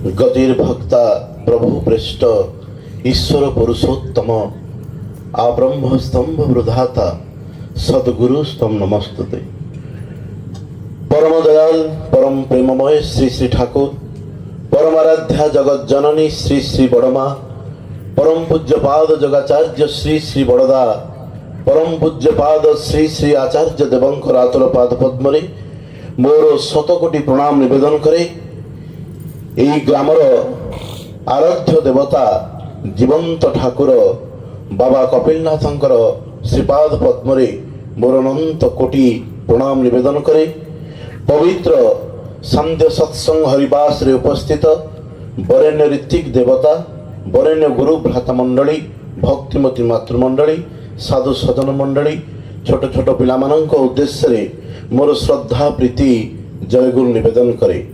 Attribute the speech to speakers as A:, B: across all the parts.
A: गतिर भक्ता प्रभु पृष्ठ ईश्वर पुरुषोत्तम आब्रह्म स्तंभ वृधाता सद्गुरु स्तंभ नमस्तुते। परम दयाल परम प्रेममय श्री श्री ठाकुर परमाराध्या जगत जननी श्री श्री बड़मा परम पूज्यपाद जगाचार्य श्री श्री बड़दा परम पूज्यपाद श्री श्री आचार्य देवंकर आतुर पाद पद्मरे मोर शतकोटी प्रणाम निवेदन करे। यही ग्रामर आराध्य देवता जीवंत ठाकुर बाबा कपिलनाथंकर श्रीपाद पद्मरे मोर अनंत कोटि प्रणाम निवेदन करे। पवित्र संध्य सत्संग हरिवास रे उपस्थित वरेण्य ऋत्विक देवता वरेण्य गुरु भ्राता मंडली भक्तिमती मातृमंडली साधु सजन मंडली छोट छोट पिलामानंक उद्देश्य रे मोर श्रद्धा प्रीति जयगुरु निवेदन करे।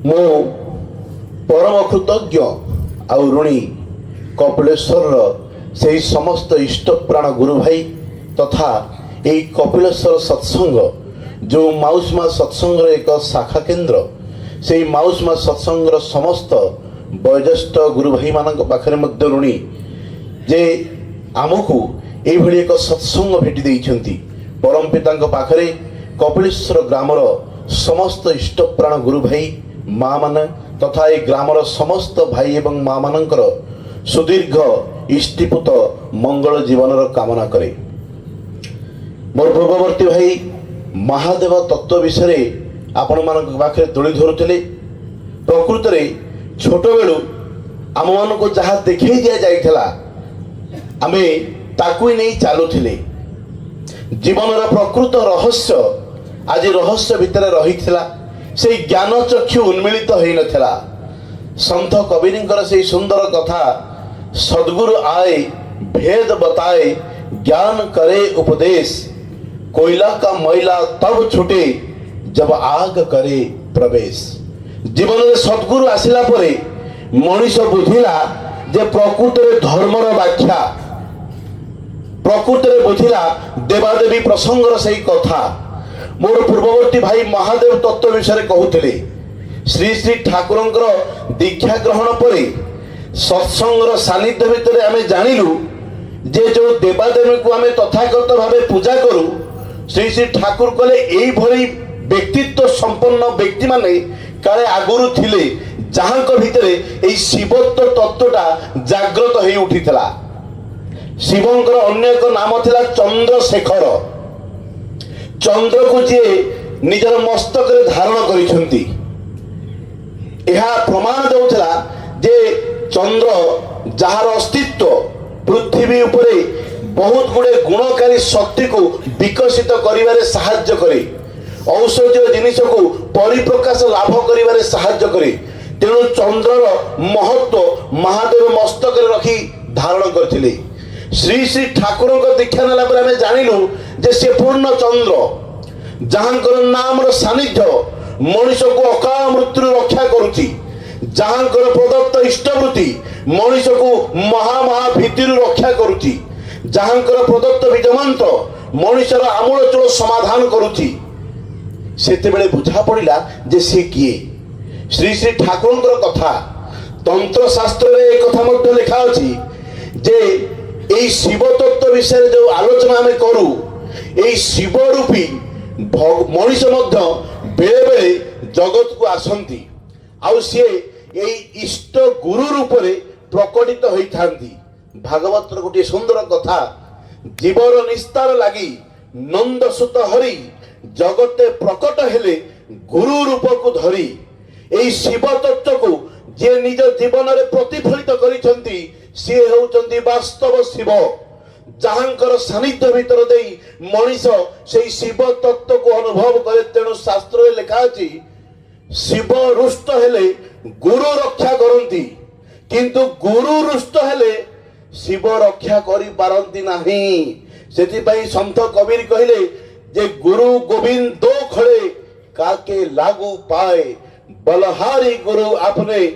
A: मो परम कृतज्ञ आउ ऋणी कपिलेश्वर से समस्त इष्ट प्राण गुरु भाई तथा यही कपिलेश्वर सत्संग जो माउसमा सत्संग एक शाखा केन्द्र से माउसमा सत्संग समस्त वयोज्येष्ठ गुरु भाई मान पाखे मध्य ऋणी जे आमको यही एक सत्संग भेटी देइछंती। परम पिता पाखरे कपिलेश्वर ग्रामर समस्त इष्ट प्राण गुरु भाई माँ माने तथा ये ग्रामर समस्त भाई एवं माँ मानकर सुदीर्घ इष्टिपुत मंगल जीवन कामना करे। मोर पूर्ववर्ती भाई महादेव तत्व विषय आपण मान पाखे तुली धरुले। प्रकृत में छोट बेलू आम मान को जहाँ देखई दि जाइथिला आमे ताकू ही नहीं चलुथिले। जीवन प्रकृत रहस्य आज रहस्य भितर रही से ज्ञान चक्षु उन्मिलित हो नथिला। संत कबीरंकर से सुंदर कथा सद्गुरु आए भेद बताए ज्ञान करे उपदेश कोयला का मैला तब छूटे जब आग करे प्रवेश। जीवन में सद्गुरु आसिला परे मनीष बुझिला जे प्रकृत में धर्मर व्याख्या प्रकृत में बुझिला देवादेवी प्रसंगर से कथा। मोर पूर्ववर्ती भाई महादेव तत्व विषय कहते श्री श्री ठाकुरंकर दीक्षा ग्रहण पर सत्संगर सानिध्य भितर आम जानिलु जे जो देवादेवी को आम तथागत भाव पूजा करूँ श्री श्री ठाकुर कले यही भली व्यक्तित्व संपन्न व्यक्ति माने काले आगुरु थिले जहाँ भितर यही शिवत्व तत्वटा जागृत हो उठीला। शिवंकर अन्य एक नाम थिला चंद्रशेखर। चंद्र को जी निजर मस्तक धारण करिसेंती। यह प्रमाण देउथला जे चंद्र जार अस्तित्व पृथ्वी उपरे बहुत गुड़े गुणकारी शक्ति को विकसित करिवारे साहाय्य करे। औषधीय जिनिस को परिप्रकाश लाभ करिवारे साहाय्य करे। तेणु चंद्रर महत्व महादेव मस्तक रखी धारण करथिले। श्री श्री ठाकुर को दीक्षा नेला पर आमे जानिलु जे से पूर्ण चंद्र जहाँकर नाम सानिध्य मनीष को अकाल मृत्यु रक्षा करुची। जहाँकर प्रदत्त इष्टवृत्ति मनीष को महा भीति रक्षा करुची। जहाँकर प्रदत्त बीजमंत्र मनीषर आमूलचूल समाधान करुची। सेतेबेले बुझा पड़िला जे से किए। श्री श्री ठाकुरंकर कथा तंत्र शास्त्र रे एक कथा मध्य लिखा अछि जे এই शिव तत्व विषय जो आलोचना आम करूँ यही शिव रूपी मनीष बेले बेले जगत को आसती आउ सी यही इष्ट गुरु रूप में प्रकटित होता। भागवत गोटे सुंदर कथा जीवर निस्तार लगी नंदसुत हरि जगते प्रकट हेले गुरु रूप को धरी। यही शिव तत्व को जे निज जीवन में प्रतिफलित करिसेंती सी होउचंती वास्तव शिव। जहाँकर सानिध्य भितर दे मनीष से शिव तत्व को अनुभव करे। तेणु शास्त्र लिखा अछि शिव रुष्ट हेले गुरु रक्षा करती किंतु गुरु रुष्ट हेले शिव रक्षा करि पारंती नाही। सेतिपई संत कबीर कहिले जे गुरु गोविंद दो खड़े काके लागू पाए बलहारी गुरु आपने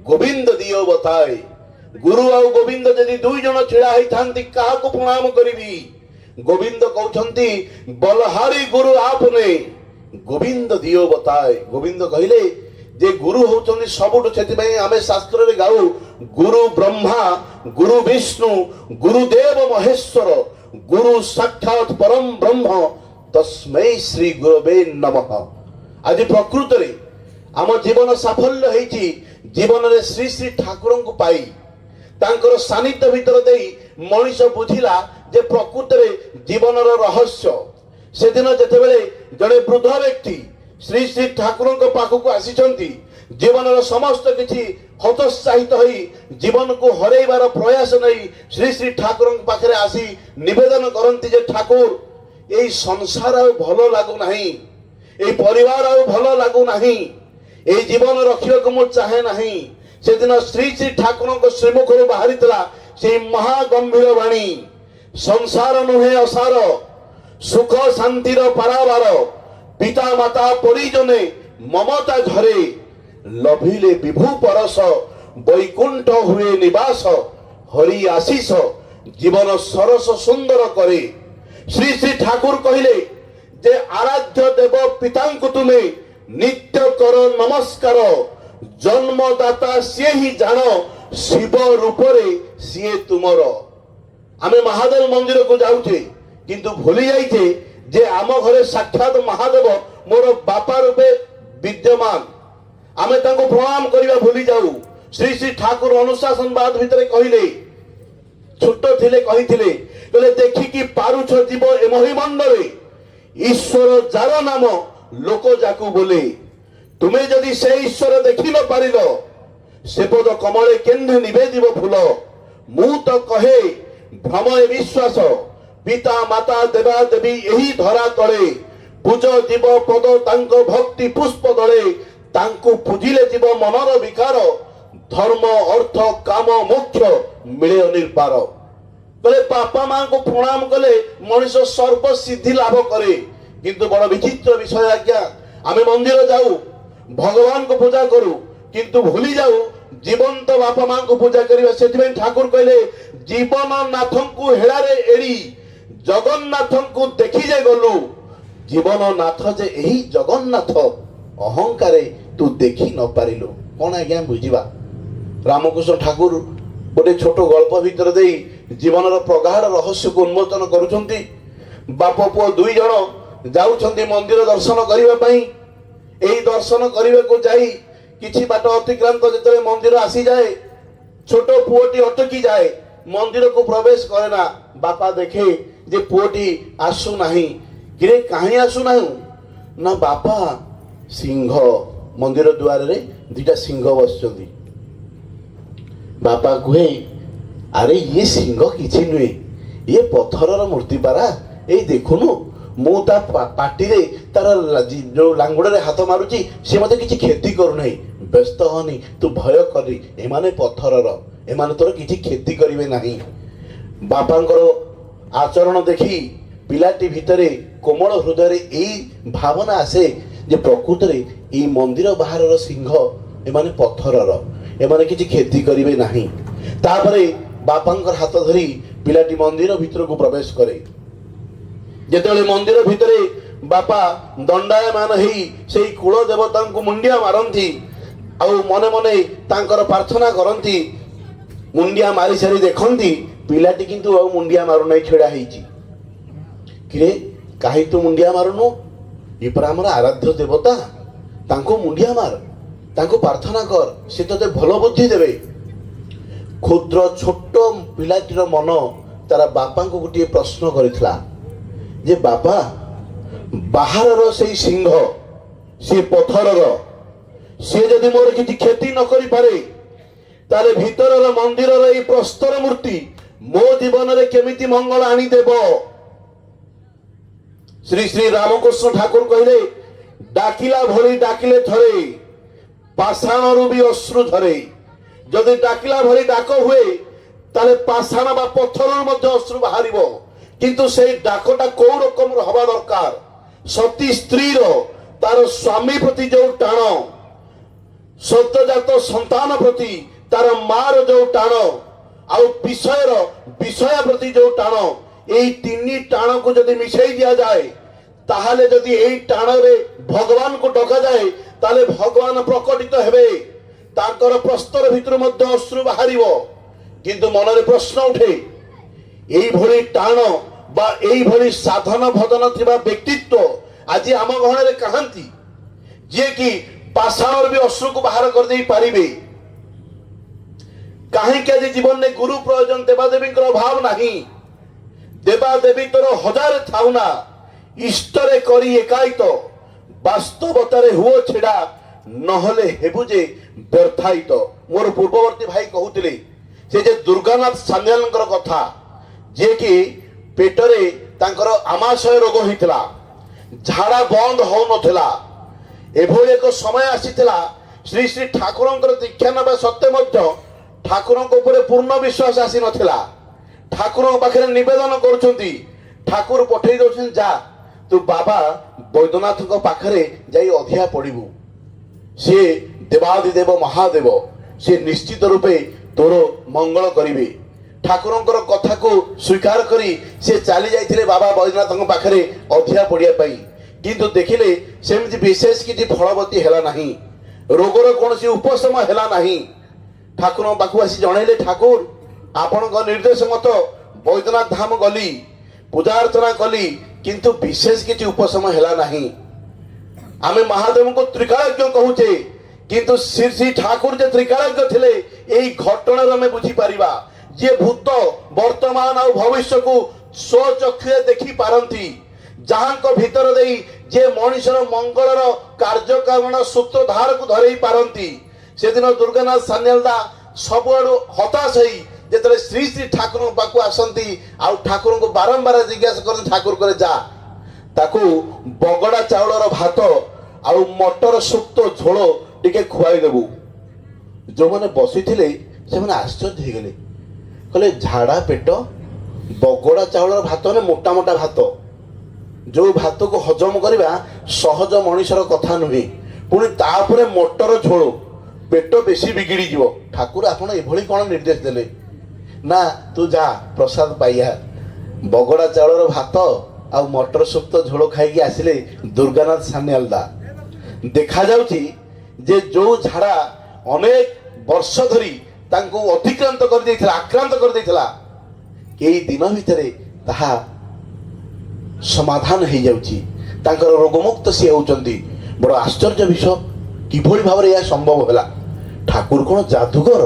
A: गोविंद दियो बताए। गुरु और गोविंद यदि दुई जन छिड़ा होती क्या प्रणाम करी। गोविंद कहते बलहारी गुरु आपने गोविंद दियो बताए। गोविंद कहले ଯେ ଗୁରୁ ହଉଛନ୍ତି ସବୁଠୁ। ସେଥିପାଇଁ ଆମେ ଶାସ୍ତ୍ରରେ ଗାଉ ଗୁରୁ ବ୍ରହ୍ମା ଗୁରୁ ବିଷ୍ଣୁ ଗୁରୁଦେବ ମହେଶ୍ୱର ଗୁରୁ ସାକ୍ଷାତ ପରମ ବ୍ରହ୍ମ ତସ୍ମୈ ଶ୍ରୀ ଗୁରବେ ନମଃ। ଆଜି ପ୍ରକୃତରେ ଆମ ଜୀବନ ସାଫଲ୍ୟ ହେଇଛି ଜୀବନରେ ଶ୍ରୀ ଶ୍ରୀ ଠାକୁରଙ୍କୁ ପାଇ ତାଙ୍କର ସାନିଧ୍ୟ ଭିତରେ ଦେଇ ମଣିଷ ବୁଝିଲା ଯେ ପ୍ରକୃତରେ ଜୀବନର ରହସ୍ୟ। ସେଦିନ ଯେତେବେଳେ ଜଣେ ବୃଦ୍ଧ ବ୍ୟକ୍ତି ଶ୍ରୀ ଶ୍ରୀ ଠାକୁରଙ୍କ ପାଖକୁ ଆସିଛନ୍ତି, ଜୀବନର ସମସ୍ତ କିଛି ହତୋତ୍ସାହିତ ହୋଇ ଜୀବନକୁ ହରେଇବାର ପ୍ରୟାସ ନେଇ ଶ୍ରୀ ଶ୍ରୀ ଠାକୁରଙ୍କ ପାଖରେ ଆସି ନିବେଦନ କରନ୍ତି ଯେ ଠାକୁର ଏଇ ସଂସାର ଆଉ ଭଲ ଲାଗୁନାହିଁ, ଏଇ ପରିବାର ଆଉ ଭଲ ଲାଗୁନାହିଁ, ଏଇ ଜୀବନ ରଖିବାକୁ ମୁଁ ଚାହେଁ ନାହିଁ। ସେଦିନ ଶ୍ରୀ ଶ୍ରୀ ଠାକୁରଙ୍କ ଶ୍ରୀମୁଖରୁ ବାହାରିଥିଲା ସେଇ ମହାଗମ୍ଭୀର ବାଣୀ, ସଂସାର ନୁହେଁ ଅସାର, ସୁଖ ଶାନ୍ତିର ପାରାବାର, ପିତା ମାତା ପରିଜନେ ମମତା ଘରେ, ଲଭିଲେ ବିଭୁ ପରଶ, ବୈକୁଣ୍ଠ ହୁଏ ନିବାସ, ହରି ଆଶିଷ ଜୀବନ ସରସ ସୁନ୍ଦର କରେ। ଶ୍ରୀ ଶ୍ରୀ ଠାକୁର କହିଲେ ଯେ ଆରାଧ୍ୟ ଦେବ ପିତାଙ୍କୁ ତୁମେ ନିତ୍ୟ କର ନମସ୍କାର, ଜନ୍ମଦାତା ସିଏ ହିଁ ଜାଣ, ଶିବ ରୂପରେ ସିଏ ତୁମର। ଆମେ ମହାଦେବ ମନ୍ଦିରକୁ ଯାଉଛେ କିନ୍ତୁ ଭୁଲି ଯାଇଛେ ଯେ ଆମ ଘରେ ସାକ୍ଷାତ ମହାଦେବ ମୋର ବାପା ରୂପେ ବିଦ୍ୟମାନ। ଆମେ ତାଙ୍କୁ ପ୍ରଣାମ କରିବା ଭୁଲି ଯାଉ। ଶ୍ରୀ ଶ୍ରୀ ଠାକୁର ଅନୁଶାସନବାଦ ଭିତରେ କହିଲେ, ଛୋଟ ଥିଲେ କହିଥିଲେ, କହିଲେ ଦେଖିକି ପାରୁଛ ଜୀବ ଏ ମହିମଣ୍ଡଳେ, ଈଶ୍ୱର ଯାର ନାମ ଲୋକ ଯାକୁ ବୋଲେ, ତୁମେ ଯଦି ସେ ଈଶ୍ୱର ଦେଖି ନ ପାରିଲ, ସେପଦ କମଳେ କେହ୍ନେ ନିବେଦିବ ଫୁଲ। ମୁଁ ତ କହେ ଭ୍ରମ ଏ ବିଶ୍ୱାସ, ପିତା ମାତା ଦେବା ଦେବୀ ଏହି ଧରା ତଳେ, ପୂଜ ଜୀବ ପଦ ତାଙ୍କ ଭକ୍ତି ପୁଷ୍ପ ଦଳେ, ତାଙ୍କୁ ପୂଜିଲେ ଯିବ ମନର ବିକାର, ଧର୍ମ ଅର୍ଥ କାମ ମୋକ୍ଷ ମିଳେ ଅନିର୍ବାର। କହିଲେ ବାପା ମାଙ୍କୁ ପ୍ରଣାମ କଲେ ମଣିଷ ସର୍ବ ସିଦ୍ଧି ଲାଭ କରେ। କିନ୍ତୁ ବଡ ବିଚିତ୍ର ବିଷୟ ଆଜ୍ଞା, ଆମେ ମନ୍ଦିର ଯାଉ, ଭଗବାନଙ୍କୁ ପୂଜା କରୁ, କିନ୍ତୁ ଭୁଲି ଯାଉ ଜୀବନ୍ତ ବାପା ମାଙ୍କୁ ପୂଜା କରିବା। ସେଥିପାଇଁ ଠାକୁର କହିଲେ ଜୀବନ ନାଥଙ୍କୁ ହେଳାରେ ଏଡ଼ି, ଜଗନ୍ନାଥଙ୍କୁ ଦେଖି ଯେ ଗଲୁ, ଜୀବନ ନାଥ ଯେ ଏହି ଜଗନ୍ନାଥ, ଅହଙ୍କାରେ ତୁ ଦେଖି ନ ପାରିଲୁ। କଣ ଆଜ୍ଞା ବୁଝିବା? ରାମକୃଷ୍ଣ ଠାକୁର ଗୋଟେ ଛୋଟ ଗଳ୍ପ ଭିତରେ ଦେଇ ଜୀବନର ପ୍ରଗାଢ଼ ରହସ୍ୟକୁ ଉନ୍ମୋଚନ କରୁଛନ୍ତି। ବାପ ପୁଅ ଦୁଇ ଜଣ ଯାଉଛନ୍ତି ମନ୍ଦିର ଦର୍ଶନ କରିବା ପାଇଁ। ଏହି ଦର୍ଶନ କରିବାକୁ ଯାଇ କିଛି ବାଟ ଅତିକ୍ରାନ୍ତ ଯେତେବେଳେ ମନ୍ଦିର ଆସିଯାଏ, ଛୋଟ ପୁଅଟି ଅଟକି ଯାଏ, ମନ୍ଦିରକୁ ପ୍ରବେଶ କରେ ନା। ବାପା ଦେଖେ ଯେ ପୁଅଟି ଆସୁନାହିଁ। କିରେ କାହିଁ ଆସୁନାହୁଁ? ନା ବାପା, ସିଂହ ମନ୍ଦିର ଦୁଆରରେ ଦିଟା ସିଂହ ବସିଛନ୍ତି। ବାପା କୁହେ, ଆରେ ଇଏ ସିଂହ କିଛି ନୁହେଁ, ଇଏ ପଥରର ମୂର୍ତ୍ତି ପାରା, ଏଇ ଦେଖୁନୁ ମୁଁ ତା ପାଟିରେ ତାର ଯୋଉ ଲାଙ୍ଗୁଡରେ ହାତ ମାରୁଛି, ସେ ମତେ କିଛି କ୍ଷତି କରୁନାହିଁ। ବ୍ୟସ୍ତ ହନି, ତୁ ଭୟ କରି, ଏମାନେ ପଥରର, ଏମାନେ ତୋର କିଛି କ୍ଷତି କରିବେ ନାହିଁ। ବାପାଙ୍କର ଆଚରଣ ଦେଖି ପିଲାଟି ଭିତରେ କୋମଳ ହୃଦୟରେ ଏଇ ଭାବନା ଆସେ ଯେ ପ୍ରକୃତରେ ଏଇ ମନ୍ଦିର ବାହାରର ସିଂହ ଏମାନେ ପଥରର, ଏମାନେ କିଛି କ୍ଷତି କରିବେ ନାହିଁ। ତାପରେ ବାପାଙ୍କର ହାତ ଧରି ପିଲାଟି ମନ୍ଦିର ଭିତରକୁ ପ୍ରବେଶ କରେ। ଯେତେବେଳେ ମନ୍ଦିର ଭିତରେ ବାପା ଦଣ୍ଡାୟମାନ ହେଇ ସେଇ କୁଳ ଦେବତାଙ୍କୁ ମୁଣ୍ଡିଆ ମାରନ୍ତି, ଆଉ ମନେ ମନେ ତାଙ୍କର ପ୍ରାର୍ଥନା କରନ୍ତି, ମୁଣ୍ଡିଆ ମାରି ସାରି ଦେଖନ୍ତି ପିଲାଟି କିନ୍ତୁ ଆଉ ମୁଣ୍ଡିଆ ମାରୁନାହିଁ, ଛିଡ଼ା ହେଇଛି। କିରେ କାହିଁ ତୁ ମୁଣ୍ଡିଆ ମାରୁନୁ? ଏ ପରା ଆମର ଆରାଧ୍ୟ ଦେବତା, ତାଙ୍କୁ ମୁଣ୍ଡିଆ ମାର, ତାଙ୍କୁ ପ୍ରାର୍ଥନା କର, ସେ ତତେ ଭଲ ବୁଦ୍ଧି ଦେବେ। କ୍ଷୁଦ୍ର ଛୋଟ ପିଲାଟିର ମନ ତାର ବାପାଙ୍କୁ ଗୋଟିଏ ପ୍ରଶ୍ନ କରିଥିଲା ଯେ ବାପା, ବାହାରର ସେଇ ସିଂହ, ସେ ପଥରର, ସେ ଯଦି ମୋର କିଛି କ୍ଷତି ନ କରିପାରେ, ତାହେଲେ ଭିତରର ମନ୍ଦିରର ଏଇ ପ୍ରସ୍ତର ମୂର୍ତ୍ତି ମୋ ଜୀବନରେ କେମିତି ମଙ୍ଗଳ ଆଣିଦେବ? ଶ୍ରୀ ଶ୍ରୀ ରାମକୃଷ୍ଣ ଠାକୁର କହିଲେ, ଡାକିଲା ଭଳି ଡାକିଲେ ଥରେ, ପାଷାଣରୁ ବି ଅଶ୍ରୁ ଝରେ। ଯଦି ଡାକିଲା ଭଳି ଡାକ ହୁଏ, ତାହେଲେ ପାଷାଣ ବା ପଥରରୁ ମଧ୍ୟ ଅଶ୍ରୁ ବାହାରିବ। କିନ୍ତୁ ସେଇ ଡାକଟା କୋଉ ରକମର ହବା ଦରକାର? ସତୀ ସ୍ତ୍ରୀର ତାର ସ୍ୱାମୀ ପ୍ରତି ଯୋଉ ଟାଣ, ସଦ୍ୟଜାତ ସନ୍ତାନ ପ୍ରତି ତାର ମାର ଯୋଉ ଟାଣ, ଆଉ ବିଷୟ ପ୍ରତି ଯୋଉ ଟାଣ, এই ତିନି ଟାଣକୁ ଯଦି ମିଶାଇ ଦିଆଯାଏ, ତାହେଲେ ଯଦି ଏଇ ଟାଣରେ ଭଗବାନଙ୍କୁ ଡକାଯାଏ, তাহলে ভগবান প্রকটিত হেবে, তাଙ୍କର ପ୍ରସ୍ତର ଭିତରୁ ମଧ୍ୟ ଅଶ୍ରୁ ବାହାରିବ। କିନ୍ତୁ ମନରେ ପ୍ରଶ୍ନ ଉଠେ, এইভଳି টাণ বা এইভଳି ସାଧନ ଭଜନ ଥିବା ବ୍ୟକ୍ତିତ୍ୱ ଆଜି ଆମ ଗହଣରେ କାହାନ୍ତି, ଯିଏକି ପାଷାଣର ବି ଅଶ୍ରୁକୁ ବାହାର କରିଦେଇ ପାରିବେ? କାହିଁକି ଆଜି ଜୀବନରେ ଗୁରୁ ପ୍ରୟୋଜନ ଦେବାଦେବୀଙ୍କର ଅଭାବ ନାହିଁ? ଦେବାଦେବୀ ତୋର ହଜାରେ ଥାଉ ନା, ଇଷ୍ଟରେ କରି ଏକାଇତ, ବାସ୍ତବତାରେ ହୁଅ ଛିଡ଼ା, ନହେଲେ ହେବୁ ଯେ ବ୍ୟର୍ଥାୟିତ। ମୋର ପୂର୍ବବର୍ତ୍ତୀ ଭାଇ କହୁଥିଲେ ସେ ଯେ ଦୁର୍ଗାନାଥ ସାନ୍ୟାଲଙ୍କର କଥା, ଯିଏକି ପେଟରେ ତାଙ୍କର ଆମାଶୟ ରୋଗ ହେଇଥିଲା, ଝାଡ଼ା ବନ୍ଦ ହଉନଥିଲା। ଏଭଳି ଏକ ସମୟ ଆସିଥିଲା, ଶ୍ରୀ ଶ୍ରୀ ଠାକୁରଙ୍କର ଦୀକ୍ଷା ନେବା ସତ୍ତ୍ୱେ ମଧ୍ୟ ଠାକୁରଙ୍କ ଉପରେ ପୂର୍ଣ୍ଣ ବିଶ୍ୱାସ ଆସିନଥିଲା। ଠାକୁରଙ୍କ ପାଖରେ ନିବେଦନ କରୁଛନ୍ତି, ଠାକୁର ପଠେଇ ଦଉଛନ୍ତି, ଯା ତୁ ବାବା ବୈଦ୍ୟନାଥଙ୍କ ପାଖରେ ଯାଇ ଅଧିଆ ପଡ଼ିବୁ, ସିଏ ଦେବାଦିଦେବ ମହାଦେବ, ସିଏ ନିଶ୍ଚିତ ରୂପେ ତୋର ମଙ୍ଗଳ କରିବେ। ଠାକୁରଙ୍କର କଥାକୁ ସ୍ୱୀକାର କରି ସେ ଚାଲି ଯାଇଥିଲେ ବାବା ବୈଦ୍ୟନାଥଙ୍କ ପାଖରେ ଅଧିଆ ପଡ଼ିବା ପାଇଁ। କିନ୍ତୁ ଦେଖିଲେ ସେମିତି ବିଶେଷ କିଛି ଫଳବତୀ ହେଲା ନାହିଁ, ରୋଗର କୌଣସି ଉପଶମ ହେଲା ନାହିଁ। ଠାକୁରଙ୍କ ପାଖକୁ ଆସି ଜଣେଇଲେ, ଠାକୁର ଆପଣଙ୍କ ନିର୍ଦ୍ଦେଶ ମତ ବୈଦ୍ୟନାଥ ଧାମ ଗଲି, ପୂଜା ଅର୍ଚ୍ଚନା କଲି, କିନ୍ତୁ ବିଶେଷ କିଛି ଉପଶମ ହେଲା ନାହିଁ। ଆମେ ମହାଦେବଙ୍କୁ ତ୍ରିକାଳଜ୍ଞ କହୁଛେ, କିନ୍ତୁ ଶ୍ରୀ ଶ୍ରୀ ଠାକୁର ଯେ ତ୍ରିକାଳଜ୍ଞ ଥିଲେ ଏହି ଘଟଣାରୁ ଆମେ ବୁଝିପାରିବା। ଯିଏ ଭୂତ ବର୍ତ୍ତମାନ ଆଉ ଭବିଷ୍ୟକୁ ସ୍ୱଚକ୍ଷୁରେ ଦେଖି ପାରନ୍ତି, ଯାହାଙ୍କ ଭିତର ଦେଇ ଯେ ମଣିଷର ମଙ୍ଗଳର କାର୍ଯ୍ୟକାରଣ ସୂତ୍ରଧାରକୁ ଧରେଇ ପାରନ୍ତି। ସେଦିନ ଦୁର୍ଗାନାଥ ସାନ୍ୟାଲଦା ସବୁଆଡୁ ହତାଶ ହେଇ ଯେତେବେଳେ ଶ୍ରୀ ଶ୍ରୀ ଠାକୁରଙ୍କ ପାଖକୁ ଆସନ୍ତି, ଆଉ ଠାକୁରଙ୍କୁ ବାରମ୍ବାର ଜିଜ୍ଞାସା କରନ୍ତି, ଠାକୁର କରେ ଯା ତାକୁ ବଗଡ଼ା ଚାଉଳର ଭାତ ଆଉ ମଟର ସୁପ୍ତ ଝୋଳ ଟିକେ ଖୁଆଇଦେବୁ। ଯେଉଁମାନେ ବସିଥିଲେ ସେମାନେ ଆଶ୍ଚର୍ଯ୍ୟ ହେଇଗଲେ, କହିଲେ ଝାଡ଼ା ପେଟ, ବଗଡ଼ା ଚାଉଳର ଭାତ ମାନେ ମୋଟା ମୋଟା ଭାତ, ଯେଉଁ ଭାତକୁ ହଜମ କରିବା ସହଜ ମଣିଷର କଥା ନୁହେଁ, ପୁଣି ତାପରେ ମଟର ଝୋଳ, ପେଟ ବେଶୀ ବିଗିଡ଼ିଯିବ। ଠାକୁର ଆପଣ ଏଭଳି କ'ଣ ନିର୍ଦ୍ଦେଶ ଦେଲେ? ନା ତୁ ଯା ପ୍ରସାଦ ପାଇଆ। ବଗଡ଼ା ଚାଉଳର ଭାତ ଆଉ ମଟର ସୁପ୍ତ ଝୋଳ ଖାଇକି ଆସିଲେ ଦୁର୍ଗାନାଥ ସାନ୍ୟାଲଦା। ଦେଖାଯାଉଛି ଯେ ଯେଉଁ ଝାଡ଼ା ଅନେକ ବର୍ଷ ଧରି ତାଙ୍କୁ ଅତିକ୍ରାନ୍ତ କରିଦେଇଥିଲା, ଆକ୍ରାନ୍ତ କରିଦେଇଥିଲା, ଏଇ ଦିନ ଭିତରେ ତାହା ସମାଧାନ ହେଇଯାଉଛି, ତାଙ୍କର ରୋଗମୁକ୍ତ ସିଏ ହେଉଛନ୍ତି। ବଡ଼ ଆଶ୍ଚର୍ଯ୍ୟ ବିଷୟ, କିଭଳି ଭାବରେ ଏହା ସମ୍ଭବ ହେଲା? ଠାକୁର କ'ଣ ଯାଦୁକର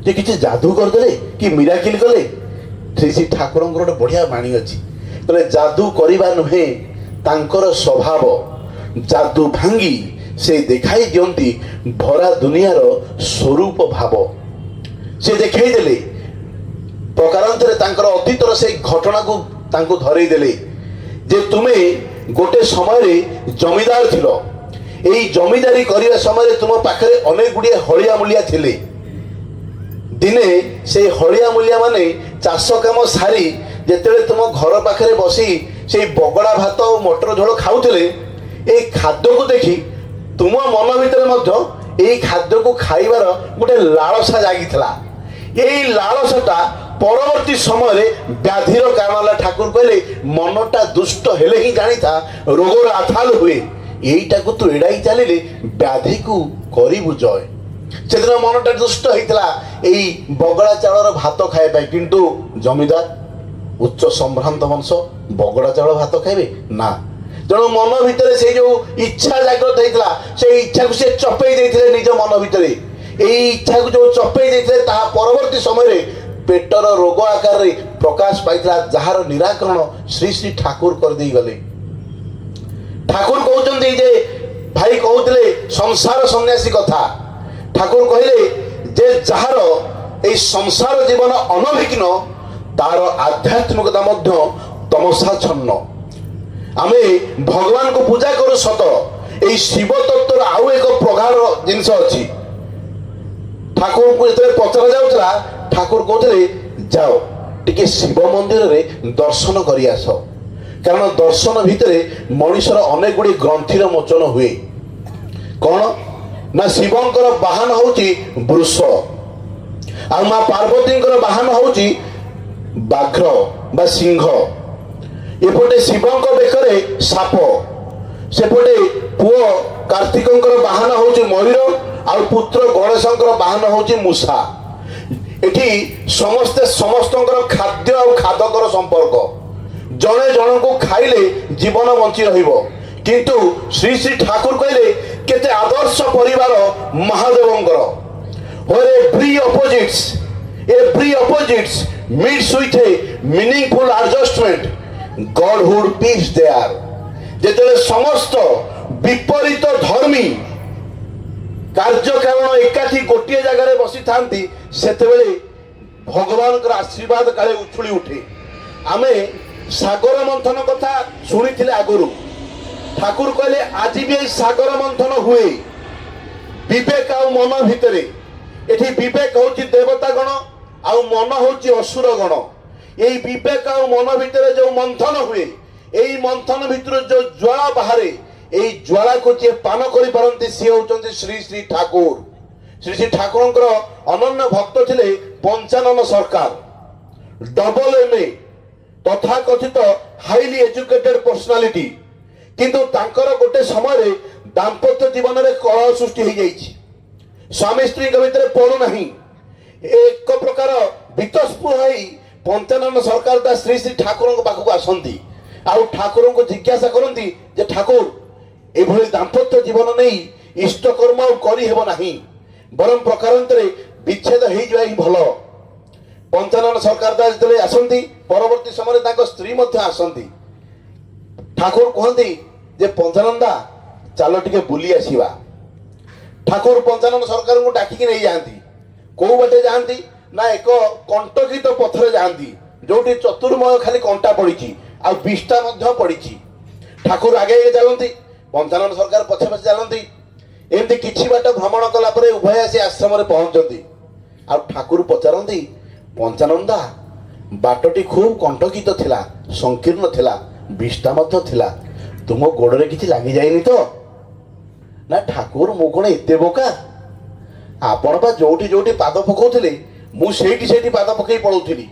A: ଯେ କିଛି ଯାଦୁ କରିଦେଲେ କି ମିରାକିଲ କଲେ? ଶ୍ରୀ ଶ୍ରୀ ଠାକୁରଙ୍କର ଗୋଟେ ବଢ଼ିଆ ବାଣୀ ଅଛି, କହିଲେ ଯାଦୁ କରିବା ନୁହେଁ ତାଙ୍କର ସ୍ୱଭାବ, ଯାଦୁ ଭାଙ୍ଗି ସେ ଦେଖାଇ ଦିଅନ୍ତି ଭରା ଦୁନିଆର ସ୍ୱରୂପ ଭାବ। ସେ ଦେଖାଇ ଦେଲେ ପ୍ରକାରାନ୍ତରେ ତାଙ୍କର ଅତୀତର ସେଇ ଘଟଣାକୁ ତାଙ୍କୁ ଧରେଇ ଦେଲେ ଯେ ତୁମେ ଗୋଟେ ସମୟରେ ଜମିଦାର ଥିଲ, এই জমিদারি କରିବା ସମୟରେ ତୁମ ପାଖରେ ଅନେକ ଗୁଡ଼ିଏ ହଳିଆ ମୂଲିଆ ଥିଲେ। ଦିନେ সেই ହଳିଆ ମୂଲିଆ ମାନେ ଚାଷ କାମ ସାରି ଯେତେବେଳେ ତୁମ ଘର ପାଖରେ ବସି ସେଇ ବଗଡ଼ା ଭାତ ଆଉ ମଟର ଝୋଳ ଖାଉଥିଲେ, এই ଖାଦ୍ୟକୁ ଦେଖି ତୁମ ମନ ଭିତରେ ମଧ୍ୟ এই ଖାଦ୍ୟକୁ ଖାଇବାର ଗୋଟେ ଲାଳସା ଜାଗିଥିଲା। এই ଲାଳସାଟା ପରବର୍ତ୍ତୀ ସମୟରେ ବ୍ୟାଧିର କାରଣ ହେଲା। ଠାକୁର କହିଲେ ମନଟା ଦୁଷ୍ଟ ହେଲେ ହିଁ ଜାଣିଥା ରୋଗର ଆଥାଲ ହୁଏ, এইটাକୁ ତୁ ଏଡ଼ାଇ ଚାଲିଲେ ବ୍ୟାଧିକୁ କରିବୁ ଜୟ। ସେଦିନ ମନଟା ଦୁଷ୍ଟ ହେଇଥିଲା ଏଇ ବଗଡ଼ା ଚାଉଳର ଭାତ ଖାଇବା ପାଇଁ, କିନ୍ତୁ ଜମିଦାର ଉଚ୍ଚ ସମ୍ଭ୍ରାନ୍ତ ବଂଶ ବଗଡ଼ା ଚାଉଳ ଭାତ ଖାଇବେ ନା। ତେଣୁ ମନ ଭିତରେ ସେଇ ଯେଉଁ ଇଚ୍ଛା ଜାଗ୍ରତ ହେଇଥିଲା, ସେଇ ଇଚ୍ଛାକୁ ସେ ଚପେଇ ଦେଇଥିଲେ ନିଜ ମନ ଭିତରେ। এই ଇଚ୍ଛାକୁ ଯେଉଁ ଚପେଇ ଦେଇଥିଲେ ତାହା ପରବର୍ତ୍ତୀ ସମୟରେ ପେଟର ରୋଗ ଆକାରରେ ପ୍ରକାଶ ପାଇଥିଲା, ଯାହାର ନିରାକରଣ ଶ୍ରୀ ଶ୍ରୀ ଠାକୁର କରିଦେଇ ଗଲେ। ଠାକୁର କହୁଛନ୍ତି ଯେ ଭାଇ କହୁଥିଲେ ସଂସାର ସନ୍ନ୍ୟାସୀ କଥା, ଠାକୁର କହିଲେ ଯେ ଯାହାର এই ସଂସାର ଜୀବନ ଅନଭିଘ୍ନ, ତାର ଆଧ୍ୟାତ୍ମିକତା ମଧ୍ୟ ତମସାଚ୍ଛନ୍ନ। ଆମେ ଭଗବାନଙ୍କୁ ପୂଜା କରୁ ସତ, এই ଶିବ ତତ୍ତ୍ୱର ଆଉ ଏକ ପ୍ରଗାଢ଼ ଜିନିଷ ଅଛି। ଠାକୁରଙ୍କୁ ଯେତେବେଳେ ପଚରା ଯାଉଥିଲା, ଠାକୁର କହୁଥିଲେ ଯାଅ ଟିକେ ଶିବ ମନ୍ଦିରରେ ଦର୍ଶନ କରି ଆସ, କାରଣ ଦର୍ଶନ ଭିତରେ ମଣିଷର ଅନେକ ଗୁଡ଼ିଏ ଗ୍ରନ୍ଥିର ମୋଚନ ହୁଏ। କ'ଣ ନା ଶିବଙ୍କର ବାହନ ହେଉଛି ବୃଷ, ଆଉ ମା ପାର୍ବତୀଙ୍କର ବାହନ ହେଉଛି ବାଘ୍ର ବା ସିଂହ। ଏପଟେ ଶିବଙ୍କ ବେକରେ ସାପ, ସେପଟେ ପୁଅ कार्तिकंकर बाहन हूँ मयूर आ पुत्र गणेशंकर बाहन हूँ मूषा। एठी समस्ते समस्त खाद्य और खादकर संपर्क जड़े जन को खाइले जीवन बंची रहिबो। किंतु श्री श्री ठाकुर कहले केते आदर्श परिवार महादेवंकर। Where every opposites meets with a meaningful adjustment, Godhood peace there. जेतेले समस्त विपरीत धर्मी कार्य कारण एकाठी गोटे जगार बसी थांती सेतेबेले भगवान आशीर्वाद काले उछुली उठे। आमे सागर मंथन कथा शुणी आगुरी ठाकुर कहले आज भी सागर मंथन हुए विवेक आ मन भितर। एठी विवेक हूँ देवता गण आउ मन हूँ असुर गण। यही विवेक आ मन भितर जो मंथन हुए यही मंथन भितर जो ज्वाला बाहरे यही ज्वाला को जी पान कर पारती सी होती श्री श्री ठाकुर। श्री श्री ठाकुर अनन्य भक्त थिले पंचानन सरकार डबल MA तथा कथित हाईली एजुकेटेड पर्सनालिटी। किंतु तांकर गोटे समय दाम्पत्य जीवन में कलह सृष्टि हो जाइछि। स्वामी स्त्री भितर पड़ूना एक प्रकार वितस्पृह पंचानन सरकार श्री श्री ठाकुर पाखक आसती आउ ठाकुर को जिज्ञासा करती जे ठाकुर एभली दाम्पत्य जीवन नहीं इष्टकर्म करना बरम प्रकारांतरे विच्छेद हो भल। पंचानन सरकार जो आसती परवर्ती समय स्त्री आसती ठाकुर कहती जे पंचानंदा चलो टिके बुली आसीबा। ठाकुर पंचानन सरकार को डाकिकी नहीं जाती कौ बाटे जाती ना एक कंटकित पथरे जाती जो चतुर्मय खाली कंटा पड़ी आ विष्टा पड़ी। ठाकुर आगे चलती पंचानन सरकार पछे पछे चलती एमती किछि बाट भ्रमण कला परे उभय आसी आश्रम में पहुंचती। आ ठाकुर पचारती पंचानंदा बाटटी खूब कंटकित थिला संकीर्ण थिला विष्टा थिला तुम गोड़े किछि लगी जाइनि तो ना ठाकुर मु कौन एत बोका आपण बा जोटी जोटी पाद पकाउथिले मुझे पाद पकई पड़ोली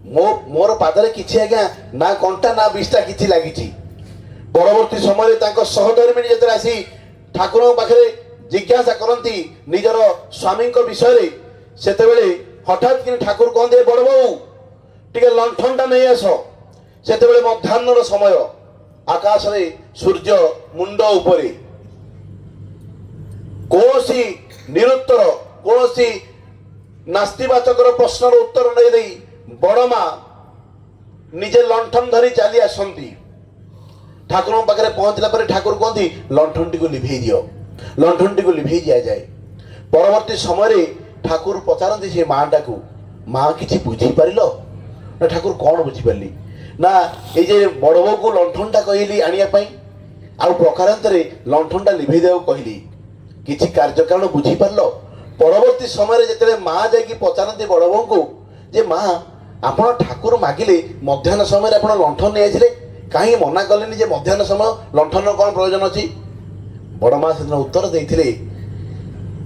A: मोर पादरे किछि आज्ञा ना कंटा ना विष्टा किछि लागिछि। परवर्ती समय सहधर्मिणी जब आसी ठाकुर पाखे जिज्ञासा करती निजर स्वामी विषय से हठात कि ठाकुर कहते बड़ बाबू टिके लंठनटा नहीं आस। से मध्याह्न समय आकाश रे सूर्य मुंड उपरे कौनसी निरुत्तर कौनसी नास्तिवाचकर प्रश्नर उत्तर नहीं दे बड़मा निजे लंठन धरी चली आसती। ठाकुर पाखे पहुंचला पर ठाकुर कहती लंठन टी को लिभे दियो लंठन टी को लिभे दिया जाए। परवर्ती समय ठाकुर पचारती से माँटा को माँ कि बुझी पार ना ठाकुर कौन बुझीपारी ना ये बड़बो को लंठनटा कहली आने आउ प्रकारांतर लंठनटा लिभे देव कहली किसी कार्य कारण बुझीपार। परवर्ती समय जिते माँ जा पचारती बड़बो को जे माँ आपण ठाकुर मागिले मध्याह्न समय आप लंठन नहीं आसिले कहीं मना कले जे मध्याह्न समय लंठन कौन प्रयोजन अच्छी। बड़ माँ से उत्तर देते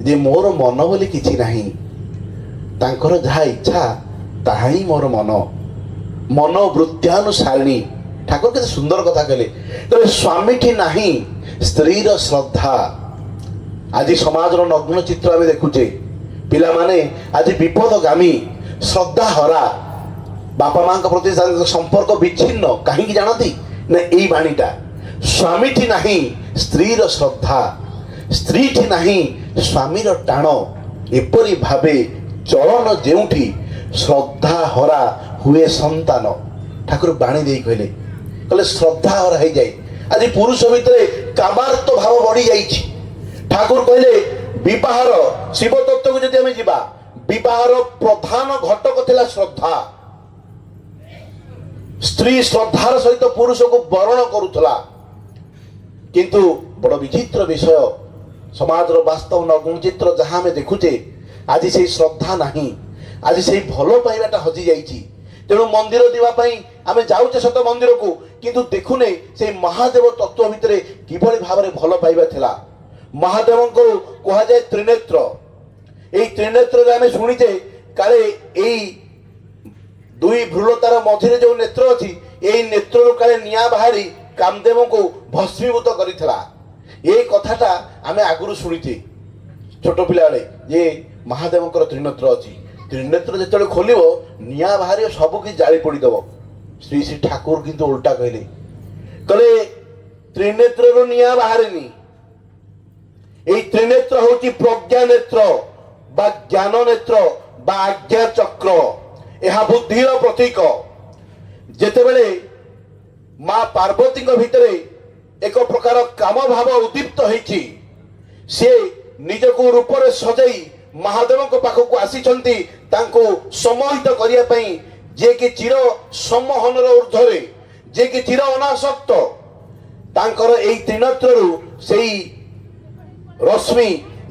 A: जे मोर मन बोली किछि नाही तांकर जहा इच्छा ताहा ही मोर मन मनोवृत्त्यानुसारिणी। ठाकुर के सुंदर कथा कहले तो स्वामी ठी नाही स्त्रीर श्रद्धा। आज समाज नग्न चित्र आम देखुचे पिला माने आज विपदगामी श्रद्धा हरा बापा माँ प्रति संपर्क विच्छिन्न कहीं जानती ना यही बाणीटा स्वामी ठी नाही स्त्रीर श्रद्धा स्त्री ठी नाही स्वामीर टाण एपरी भावे चलन जेउठी श्रद्धा हरा हुए संतान। ठाकुर बाणी दे कहले श्रद्धा हरा हो जाए। आज पुरुष भितर कामार्थ भाव बढ़ी जाइछि। ठाकुर कहले विवाहर शिव तत्व को जदि आम जीवा विवाहर प्रधान घटक थिला श्रद्धा। स्त्री श्रद्धार सहित पुरुष को वरण करुथला किंतु बड़ विचित्र विषय समाज वास्तव नग्न चित्र जहाँ आम देखुचे आज से श्रद्धा नहीं आज से भल पाइबाटा हजि जाइछि। तेणु मंदिर देवाई आम जाऊे सत मंदिर को किंतु देखुने से महादेव तत्व भितर किभली भाव में भल पाइबा थिला। महादेव को कह जाए त्रिनेत्र। यही त्रिनेत्र आम शुणीचे काले यही दुई भ्रुलतार मझिरे जो नेत्र अच्छी यही नेत्र काले निआ बाहरी कामदेव को भस्मीभूत करिथिला। ये कथाटा आमे आगुरु शुणिचे छोट पिला बेले जे महादेवंकर त्रिनेत्र अच्छी त्रिनेत्र जो खोल निआ बाहर सब कि जाली पड़ीदेव श्री श्री ठाकुर किंतु उल्टा कहले कहले त्रिनेत्र निआ बाहरनी यही त्रिनेत्र हूँ प्रज्ञा नेत्र बा ज्ञान नेत्र बा आज्ञा चक्र यह बुद्धिर प्रतीक जेतेबेले माँ पार्वती भितर एक प्रकार काम भाव उद्दीप्त होइछि से निजको रूपरे सजाई महादेव पाखक आसीचंती तांको सम्मोहित करिया पई जे कि चिर सम्मोहनर ऊर्ध्वरे जे कि चिर अनासक्त तांकर एई त्रिनेत्ररु सेई रश्मि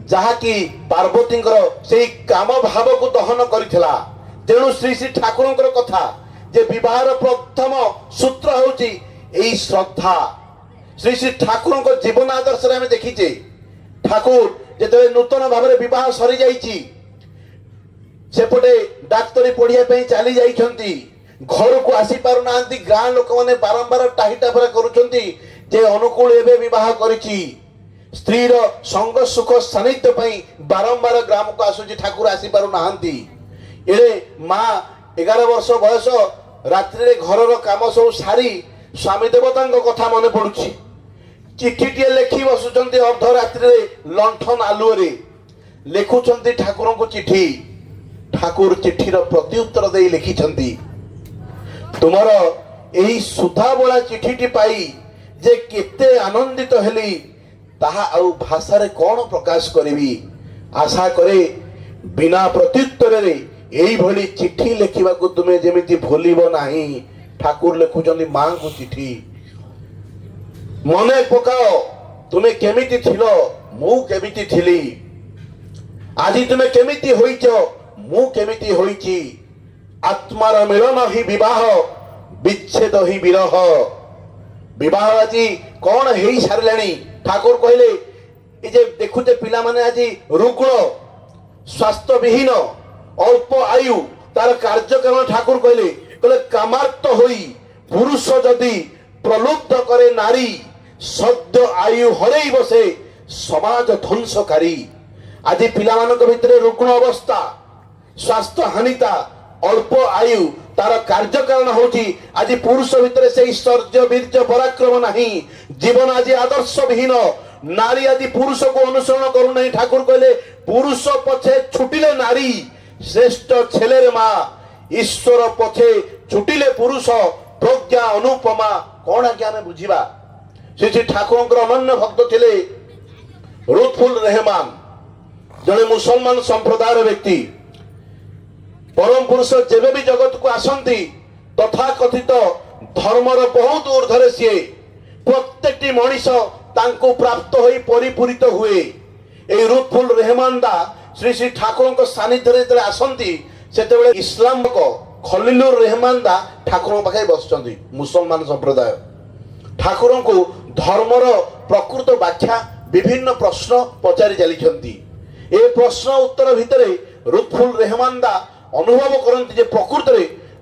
A: जहाँकि पार्वती से काम भाव को दहन करथिला तेणु श्री श्री ठाकुर कथा जे विवाहर प्रथम सूत्र होची एई श्रद्धा श्री श्री ठाकुर जीवन आदर्श आम देखीचे ठाकुर जेते नूतन भाव विवाह सरी जाइछि सेपटे डाक्तरी पढ़िया चली जाइछंती घर को आसी पारु नांती गाँ लोक माने बारंबार टाहिटाफरा करूछंती जे अनुकूल एबे विवाह करिछि स्त्री संग सुख सानिध्य बारंबार ग्राम को आसुची ठाकुर आसी पारु नाहांती एड़े माँ 11 वर्ष बयस रात्रि घर काम सब सारी स्वामी देवता कथा मन पड़ुछि चिठीटे लेखि बसुचंती अर्धरात्रि लंठन आलुअरे लेखुचंती ठाकुर को चिठी ठाकुर चिठीर प्रत्युत्तर दे लिखिछंती तुमर एही सुधा बोला चिठीटी पाई जे केते आनंदित हेली ताहा आउ भाषा रे कौन प्रकाश करी आशा करे बिना प्रत्युत्तर रे एई भली चिठी लिखिबा को तुमे जेमिति भूलिबो नाही ठाकुर लिखुचंदी मां को चिठी मने पकाओ तुमे केमिति थिलो मु केमिति थिली आजि तुमे केमिति होइछो मु केमिति होइछि आत्मार मिलन ही विवाह विच्छेद ही विरह विवाह आजि कौन हेई सारलेनी ठाकुर कहले जे देखुचे पिला माने आज रुग्ण स्वास्थ्य विहीन अल्प आयु तार कार्यक्रम ठाकुर कहले कहले कामार्थ होई पुरुष जदि प्रलुब्ध करे नारी सद्य आयु हरई बसे समाज ध्वंसकारी आज पिला मानक भितरे रुग्ण अवस्था स्वास्थ्य हानिता अल्प आयु तार कार्य कारण होची आज पुरुष भितर से शौर्य वीर्य पराक्रम नहीं जीवन आज आदर्श विहीन नारी आदि पुरुष को अनुसरण करू नहीं ठाकुर कहले पुरुष पछे छुटिले नारी श्रेष्ठ छेलेर माँ ईश्वर पछे छुटिले पुरुष प्रज्ञा अनुपमा कौन आज्ञा में बुझीबा श्री ठाकुर अनन्य भक्त थिले रुतफुल रहमान जड़े मुसलमान संप्रदायर व्यक्ति परम पुरुष जेबे भी जगत को आसंती तथा कथित धर्मर बहुत ऊर्ध्वरे सी प्रत्येकटी मनीष तांको प्राप्त होई परिपूरित हुए ए रुतफुल रहमान दा श्री श्री ठाकुर सानिध्य रे आसंती सेतेबेले इस्लाम को खलीलुर रहमान दा ठाकुर पाखे बसचंती मुसलमान संप्रदाय ठाकुर को धर्मर प्रकृत व्याख्या विभिन्न प्रश्न पचारि चलीछंती ए प्रश्न उत्तर भितरे रुतफुल रहमान दा अनुभव करती प्रकृत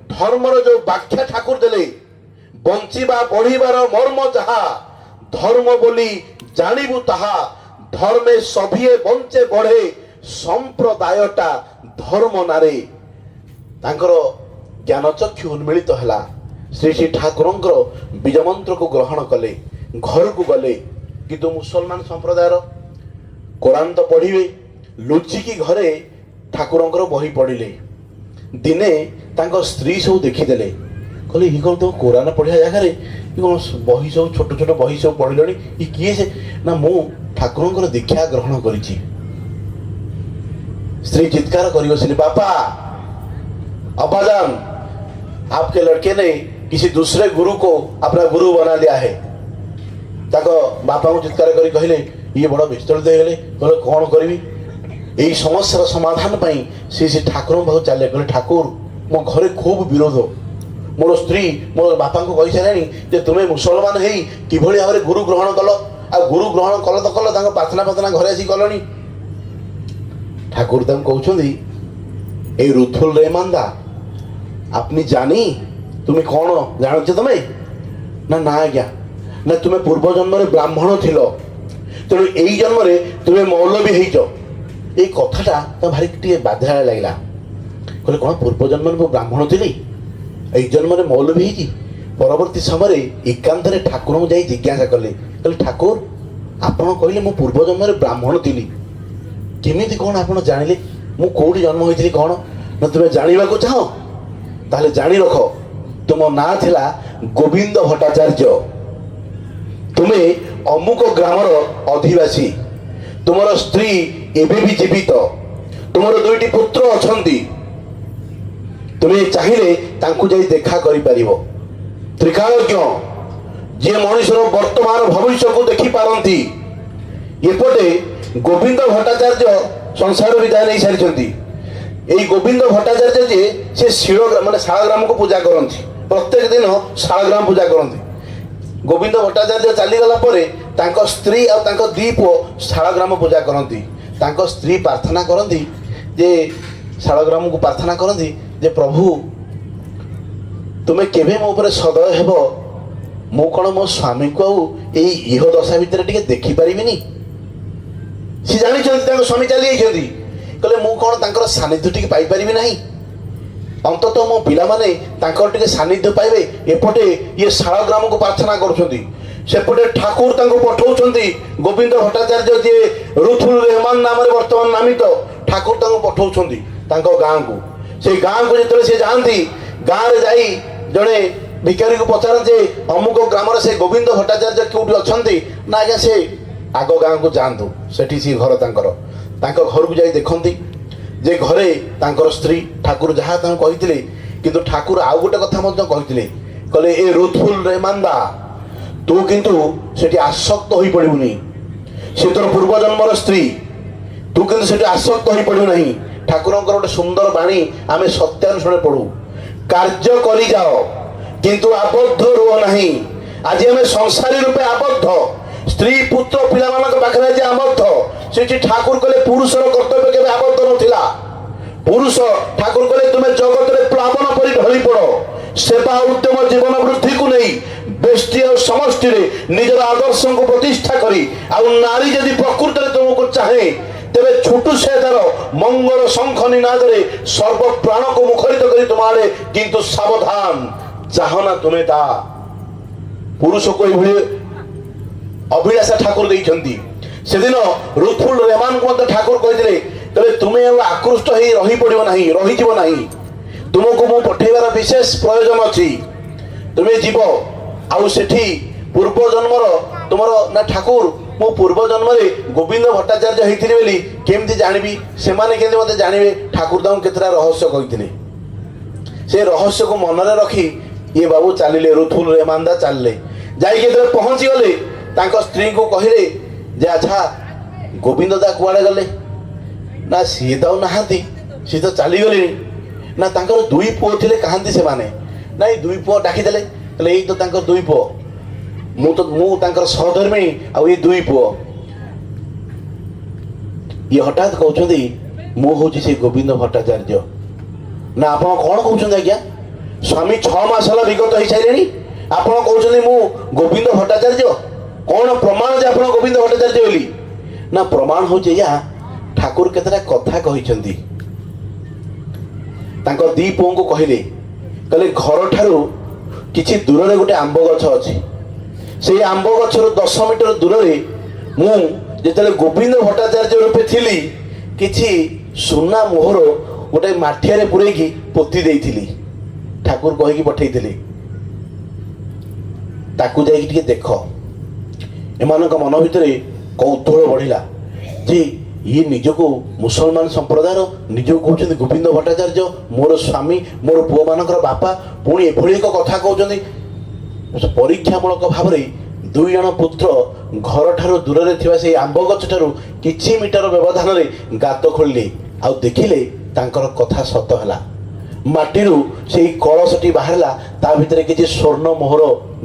A: धर्मर जो व्याख्या ठाकुर देले बंचिबा बढ़िबार मर्म जहा धर्म बोली जानिबु ताहा धर्मे सभिए बंचे बढ़े संप्रदायटा धर्म नारे तांकर ज्ञानचक्षु उन्मिलित हला श्री श्री ठाकुरंकर बीज मंत्र को ग्रहण कले घर को गले किंतु मुसलमान संप्रदायर कुरान तो पढ़िबे लुचिकी घरे ठाकुरंकर बही पढ़िले दिने तांको स्त्री सब देखीदेले कहले इ कौन तो कुरान पढ़िया जगार कौन बही सब छोट छोट बही सब पढ़िलनी इ किए से ना मु ठाकुरंकर दीक्षा ग्रहण करिछि स्त्री चित्कार करी बसिली बापा अब्बाजान आपके लड़के ने किसी दूसरे गुरु को अपना गुरु बना लिया है ताको बापा को चित्कार करी कहले ये बड़ विस्तृत दे गले कहले कौन करबी यही समस्या समाधान पाई से ठाकुर पाख चले कहले ठाकुर मो घरे खूब विरोध मोर स्त्री मोर बापा को कही सारे तुम्हें मुसलमान है कि भाव में गुरु ग्रहण कल आ गुरु ग्रहण कल तो कल प्रार्थना प्रार्थना घरे आसी कलनी ठाकुर कहते ये रुतफुल रहमान दा आपनी जानी तुम्हें कौन जान तुम्हें ना ना आज्ञा ना तुम्हें पूर्व जन्म ब्राह्मण थिल ତେଣୁ ଏଇ ଜନ୍ମରେ ତୁମେ ମୌଲବୀ ହେଇଛ। ଏଇ କଥାଟା ତ ଭାରି ଟିକେ ବାଧା ଲାଗିଲା। କହିଲେ କ'ଣ ପୂର୍ବ ଜନ୍ମରେ ମୁଁ ବ୍ରାହ୍ମଣ ଥିଲି, ଏଇ ଜନ୍ମରେ ମୌଲବୀ ହେଇଛି? ପରବର୍ତ୍ତୀ ସମୟରେ ଏକାନ୍ତରେ ଠାକୁରଙ୍କୁ ଯାଇ ଜିଜ୍ଞାସା କଲେ, କହିଲେ ଠାକୁର ଆପଣ କହିଲେ ମୁଁ ପୂର୍ବ ଜନ୍ମରେ ବ୍ରାହ୍ମଣ ଥିଲି, କେମିତି କ'ଣ ଆପଣ ଜାଣିଲେ ମୁଁ କେଉଁଠି ଜନ୍ମ ହୋଇଥିଲି? କ'ଣ ନା ତୁମେ ଜାଣିବାକୁ ଚାହଁ? ତାହେଲେ ଜାଣି ରଖ, ତୁମ ନାଁ ଥିଲା ଗୋବିନ୍ଦ ଭଟ୍ଟାଚାର୍ଯ୍ୟ, ତୁମେ ଅମୁକ ଗ୍ରାମର ଅଧିବାସୀ, ତୁମର ସ୍ତ୍ରୀ ଏବେ ବି ଜୀବିତ, ତୁମର 2ଟି ପୁତ୍ର ଅଛନ୍ତି, ତୁମେ ଚାହିଁଲେ ତାଙ୍କୁ ଯାଇ ଦେଖା କରିପାରିବ। ତ୍ରିକାଳଜ୍ଞ ଯିଏ ମଣିଷର ବର୍ତ୍ତମାନ ଭବିଷ୍ୟକୁ ଦେଖିପାରନ୍ତି। ଏପଟେ ଗୋବିନ୍ଦ ଭଟ୍ଟାଚାର୍ଯ୍ୟ ସଂସାର ବିଦାୟ ନେଇ ସାରିଛନ୍ତି। ଏଇ ଗୋବିନ୍ଦ ଭଟ୍ଟାଚାର୍ଯ୍ୟ ଯିଏ ସେ ଶାଳଗ୍ରାମକୁ ପୂଜା କରନ୍ତି, ପ୍ରତ୍ୟେକ ଦିନ ଶାଳଗ୍ରାମ ପୂଜା କରନ୍ତି। ଗୋବିନ୍ଦ ଭଟ୍ଟାଚାର୍ଯ୍ୟ ଚାଲିଗଲା ପରେ ତାଙ୍କ ସ୍ତ୍ରୀ ଆଉ ତାଙ୍କ 2 ପୁଅ ଶାଳଗ୍ରାମ ପୂଜା କରନ୍ତି। ତାଙ୍କ ସ୍ତ୍ରୀ ପ୍ରାର୍ଥନା କରନ୍ତି ଯେ ଶାଳଗ୍ରାମକୁ ପ୍ରାର୍ଥନା କରନ୍ତି ଯେ ପ୍ରଭୁ ତୁମେ କେବେ ମୋ ଉପରେ ସଦୟ ହେବ, ମୁଁ କ'ଣ ମୋ ସ୍ୱାମୀକୁ ଆଉ ଏଇ ଇହ ଦଶା ଭିତରେ ଟିକେ ଦେଖିପାରିବିନି? ସେ ଜାଣିଛନ୍ତି ତାଙ୍କ ସ୍ୱାମୀ ଚାଲି ଯାଇଛନ୍ତି, କହିଲେ ମୁଁ କ'ଣ ତାଙ୍କର ସାନ୍ନିଧ୍ୟ ଟିକେ ପାଇପାରିବି ନାହିଁ? ଅନ୍ତତଃ ମୋ ପିଲାମାନେ ତାଙ୍କର ଟିକେ ସାନ୍ନିଧ୍ୟ ପାଇବେ। ଏପଟେ ଇଏ ଶାଳଗ୍ରାମକୁ ପ୍ରାର୍ଥନା କରୁଛନ୍ତି, ସେପଟେ ଠାକୁର ତାଙ୍କୁ ପଠାଉଛନ୍ତି। ଗୋବିନ୍ଦ ଭଟ୍ଟାଚାର୍ଯ୍ୟ ଯିଏ ରୁଥୁଲ ରେହମାନ ନାମରେ ବର୍ତ୍ତମାନ ନାମିତ, ଠାକୁର ତାଙ୍କୁ ପଠାଉଛନ୍ତି ତାଙ୍କ ଗାଁକୁ। ସେଇ ଗାଁକୁ ଯେତେବେଳେ ସେ ଯାଆନ୍ତି, ଗାଁରେ ଯାଇ ଜଣେ ଭିକାରୀକୁ ପଚାରନ୍ତି ଯେ ଅମୁକ ଗ୍ରାମରେ ସେ ଗୋବିନ୍ଦ ଭଟ୍ଟାଚାର୍ଯ୍ୟ କେଉଁଠି ଅଛନ୍ତି? ନା ଆଜ୍ଞା ସେ ଆଗ ଗାଁକୁ ଯାଆନ୍ତୁ, ସେଠି ସେ ଘର ତାଙ୍କର। ତାଙ୍କ ଘରକୁ ଯାଇ ଦେଖନ୍ତି ଯେ ଘରେ ତାଙ୍କର ସ୍ତ୍ରୀ, ଠାକୁର ଯାହା ତାଙ୍କୁ କହିଥିଲେ, କିନ୍ତୁ ଠାକୁର ଆଉ ଗୋଟେ କଥା ମଧ୍ୟ କହିଥିଲେ, କହିଲେ ଏ ରୁଥୁଲ ରେହମାନ୍ଦା ତୁ କିନ୍ତୁ ସେଠି ଆସକ୍ତ ହୋଇପଡ଼ିବୁନି, ସେ ତୋର ପୂର୍ବଜନ୍ମର ସ୍ତ୍ରୀ, ତୁ କିନ୍ତୁ ସେଠି ଆସକ୍ତ ହୋଇପଡ଼ିବୁ ନାହିଁ। ଠାକୁରଙ୍କର ଗୋଟେ ସୁନ୍ଦର ବାଣୀ ଆମେ ସତ୍ୟାନୁଷ୍ଠାନ ପଢ଼ୁ, କାର୍ଯ୍ୟ କରିଯାଅ କିନ୍ତୁ ଆବଦ୍ଧ ରୁହ ନାହିଁ। ଆଜି ଆମେ ସଂସାରୀ ରୂପେ ଆବଦ୍ଧ, ସ୍ତ୍ରୀ ପୁତ୍ର ପିଲାମାନଙ୍କ ପାଖରେ ଆଜି ଆବଦ୍ଧ। ସେଠି ଠାକୁର କହିଲେ ପୁରୁଷର କର୍ତ୍ତବ୍ୟ କେବେ ଆବଦ୍ଧ ନଥିଲା। ପୁରୁଷ ଠାକୁର କହିଲେ ତୁମେ ଜଗତରେ ପ୍ଲାବନ ପରି ଢଳି ପଡ଼, ସେବା ଉଦ୍ୟମ ଜୀବନ ବୃଦ୍ଧିକୁ ନେଇ ବ୍ୟଷ୍ଟି ଆଉ ସମଷ୍ଟିରେ ନିଜର ଆଦର୍ଶକୁ ପ୍ରତିଷ୍ଠା କରି, ଆଉ ନାରୀ ଯଦି ପ୍ରକୃତରେ ତୁମକୁ ଚାହେଁ ତେବେ ଛୁଟୁ ସେ ତାର ମଙ୍ଗଳ ଶଙ୍ଖ ନିନାଦରେ ସର୍ବ ପ୍ରାଣକୁ ମୁଖରିତ କରି ତୁମ ଆଡ଼େ, କିନ୍ତୁ ସାବଧାନ ଚାହଁ ନା ତୁମେ ତା। ପୁରୁଷକୁ ଏଇଭଳି ଅଭିଳାଷା ଠାକୁର ଦେଇଛନ୍ତି। ସେଦିନ ରୁଥୁଲ ରେହମାନଙ୍କୁ ମଧ୍ୟ ଠାକୁର କହିଥିଲେ, କହିଲେ ତୁମେ ଆଉ ଆକୃଷ୍ଟ ହେଇ ରହିପଡ଼ିବ ନାହିଁ, ରହିଯିବ ନାହିଁ, ତୁମକୁ ମୁଁ ପଠେଇବାର ବିଶେଷ ପ୍ରୟୋଜନ ଅଛି। ତୁମେ ଯିବ, ଆଉ ସେଠି ପୂର୍ବ ଜନ୍ମର ତୁମର ନା ଠାକୁର ମୁଁ ପୂର୍ବ ଜନ୍ମରେ ଗୋବିନ୍ଦ ଭଟ୍ଟାଚାର୍ଯ୍ୟ ହେଇଥିଲି ବୋଲି କେମିତି ଜାଣିବି? ସେମାନେ କେମିତି ମୋତେ ଜାଣିବେ? ଠାକୁର ତାଙ୍କୁ କେତେଟା ରହସ୍ୟ କହିଥିଲେ। ସେ ରହସ୍ୟକୁ ମନରେ ରଖି ଇଏ ବାବୁ ଚାଲିଲେ, ରୁଥୁଲ ରେହମାନ୍ଦା ଚାଲିଲେ। ଯାଇକି ଯେତେବେଳେ ପହଞ୍ଚିଗଲେ ତାଙ୍କ ସ୍ତ୍ରୀଙ୍କୁ କହିଲେ ଯେ ଆଚ୍ଛା ଗୋବିନ୍ଦ ଦା କୁଆଡ଼େ ଗଲେ? ନା ସିଏ ତ ଆଉ ନାହାନ୍ତି, ସିଏ ତ ଚାଲିଗଲେଣି। ନା ତାଙ୍କର 2 ପୁଅ ଥିଲେ, କାହାନ୍ତି ସେମାନେ? ନା ଏଇ 2 ପୁଅ ଡାକିଦେଲେ, କହିଲେ ଏଇ ତ ତାଙ୍କ 2 ପୁଅ, ମୁଁ ତାଙ୍କର ସହଧର୍ମିଣୀ, ଆଉ ଏ 2 ପୁଅ। ଇଏ ହଠାତ୍ କହୁଛନ୍ତି ମୁଁ ହେଉଛି ସେ ଗୋବିନ୍ଦ ଭଟ୍ଟାଚାର୍ଯ୍ୟ। ନା ଆପଣ କ'ଣ କହୁଛନ୍ତି ଆଜ୍ଞା? ସ୍ୱାମୀ 6 ମାସ ହେଲା ବିଗତ ହେଇସାରିଲେଣି, ଆପଣ କହୁଛନ୍ତି ମୁଁ ଗୋବିନ୍ଦ ଭଟ୍ଟାଚାର୍ଯ୍ୟ? କ'ଣ ପ୍ରମାଣ ଯେ ଆପଣ ଗୋବିନ୍ଦ ଭଟ୍ଟାଚାର୍ଯ୍ୟ ବୋଲି? ନା ପ୍ରମାଣ ହେଉଛି ଏଇଆ, ଠାକୁର କେତେଟା କଥା କହିଛନ୍ତି। ତାଙ୍କ 2 ପୁଅଙ୍କୁ କହିଲେ, କହିଲେ ଘରଠାରୁ କିଛି ଦୂରରେ ଗୋଟେ ଆମ୍ବ ଗଛ ଅଛି, ସେଇ ଆମ୍ବ ଗଛରୁ 10 ମିଟର ଦୂରରେ ମୁଁ ଯେତେବେଳେ ଗୋବିନ୍ଦ ଭଟ୍ଟାଚାର୍ଯ୍ୟ ରୂପେ ଥିଲି, କିଛି ସୁନା ମୋହର ଗୋଟେ ମାଠିଆରେ ପୂରେଇକି ପୋତି ଦେଇଥିଲି, ଠାକୁର କହିକି ପଠେଇଥିଲେ, ତାକୁ ଯାଇକି ଟିକେ ଦେଖ। ଏମାନଙ୍କ ମନ ଭିତରେ କୌତୂହଳ ବଢ଼ିଲା ଯେ ଇଏ ନିଜକୁ ମୁସଲମାନ ସମ୍ପ୍ରଦାୟର, ନିଜକୁ କହୁଛନ୍ତି ଗୋବିନ୍ଦ ଭଟ୍ଟାଚାର୍ଯ୍ୟ, ମୋର ସ୍ୱାମୀ, ମୋର ପୁଅମାନଙ୍କର ବାପା, ପୁଣି ଏଭଳି ଏକ କଥା କହୁଛନ୍ତି। ପରୀକ୍ଷାମୂଳକ ଭାବରେ 2 ଜଣ ପୁତ୍ର ଘରଠାରୁ ଦୂରରେ ଥିବା ସେଇ ଆମ୍ବ ଗଛଠାରୁ କିଛି ମିଟର ବ୍ୟବଧାନରେ ଗାତ ଖୋଳିଲେ, ଆଉ ଦେଖିଲେ ତାଙ୍କର କଥା ସତ ହେଲା। ମାଟିରୁ ସେଇ କଳସଟି ବାହାରିଲା, ତା ଭିତରେ କିଛି ସ୍ୱର୍ଣ୍ଣ ମୋହର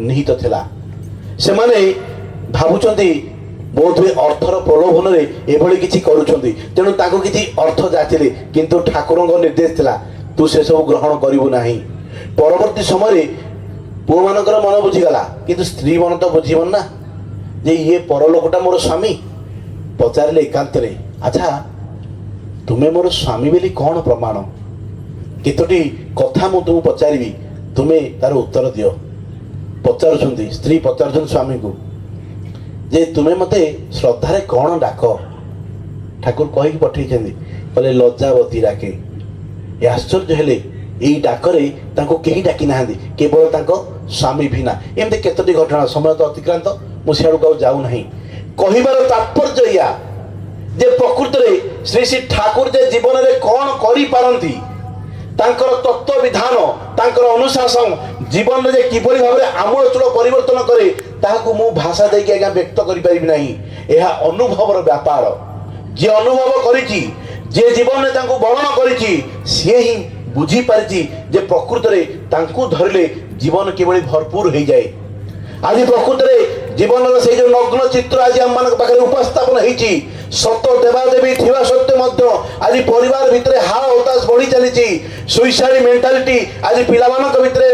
A: ନିହିତ ଥିଲା। ସେମାନେ ଭାବୁଛନ୍ତି ବୋଧହୁଏ ଅର୍ଥର ପ୍ରଲୋଭନରେ ଏଭଳି କିଛି କରୁଛନ୍ତି, ତେଣୁ ତାଙ୍କୁ କିଛି ଅର୍ଥ ଯାଚିଲେ, କିନ୍ତୁ ଠାକୁରଙ୍କ ନିର୍ଦ୍ଦେଶ ଥିଲା ତୁ ସେସବୁ ଗ୍ରହଣ କରିବୁ ନାହିଁ। ପରବର୍ତ୍ତୀ ସମୟରେ ପୁଅମାନଙ୍କର ମନ ବୁଝିଗଲା, କିନ୍ତୁ ସ୍ତ୍ରୀ ମନ ତ ବୁଝିବନି ନା ଯେ ଇଏ ପରଲୋକଟା ମୋର ସ୍ୱାମୀ, ପଚାରିଲେ ଏକାନ୍ତରେ, ଆଚ୍ଛା ତୁମେ ମୋର ସ୍ୱାମୀ ବୋଲି କ'ଣ ପ୍ରମାଣ? କେତୋଟି କଥା ମୁଁ ତୁମକୁ ପଚାରିବି, ତୁମେ ତାର ଉତ୍ତର ଦିଅ। ପଚାରୁଛନ୍ତି, ସ୍ତ୍ରୀ ପଚାରୁଛନ୍ତି ସ୍ୱାମୀକୁ ଯେ ତୁମେ ମୋତେ ଶ୍ରଦ୍ଧାରେ କ'ଣ ଡାକ? ଠାକୁର କହିକି ପଠେଇଛନ୍ତି, କହିଲେ ଲଜ୍ଜାବତୀ ଡାକେ। ଏ ଆଶ୍ଚର୍ଯ୍ୟ ହେଲେ, ଏଇ ଡାକରେ ତାଙ୍କୁ କେହି ଡାକି ନାହାନ୍ତି, କେବଳ ତାଙ୍କ ସ୍ୱାମୀ ଭିନା। ଏମିତି କେତୋଟି ଘଟଣା, ସମୟ ତ ଅତିକ୍ରାନ୍ତ, ମୁଁ ସିଆଡ଼କୁ ଆଉ ଯାଉନାହିଁ। କହିବାର ତାତ୍ପର୍ଯ୍ୟ ଏଇଆ ଯେ ପ୍ରକୃତରେ ଶ୍ରୀ ଶ୍ରୀ ଠାକୁର ଯେ ଜୀବନରେ କ'ଣ କରିପାରନ୍ତି, ତାଙ୍କର ତତ୍ତ୍ୱ ବିଧାନ, ତାଙ୍କର ଅନୁଶାସନ ଜୀବନରେ ଯେ କିଭଳି ଭାବରେ ଆମୂଳଚୂଳ ପରିବର୍ତ୍ତନ କରେ, ତାହାକୁ ମୁଁ ଭାଷା ଦେଇକି ଆଜ୍ଞା ବ୍ୟକ୍ତ କରିପାରିବି ନାହିଁ। ଏହା ଅନୁଭବର ବ୍ୟାପାର। ଯିଏ ଅନୁଭବ କରିଛି, ଯିଏ ଜୀବନରେ ତାଙ୍କୁ ବର୍ଣ୍ଣନ କରିଛି, ସିଏ ହିଁ ବୁଝିପାରିଛି ଯେ ପ୍ରକୃତରେ ତାଙ୍କୁ ଧରିଲେ ଜୀବନ କିଭଳି ଭରପୁର ହେଇଯାଏ। ଆଜି ପ୍ରକୃତରେ ଜୀବନର ସେଇ ଯେଉଁ ନଗ୍ନ ଚିତ୍ର ଆଜି ଆମମାନଙ୍କ ପାଖରେ ଉପସ୍ଥାପନ ହେଇଛି, ସତ ଦେବାଦେବୀ ଥିବା ସତ୍ତ୍ୱେ ମଧ୍ୟ ଆଜି ପରିବାର ଭିତରେ ହାଳ ହତାଶ ବଢ଼ି ଚାଲିଛି, ସୁଇସାଇଡ୍ ମେଣ୍ଟାଲିଟି ଆଜି ପିଲାମାନଙ୍କ ଭିତରେ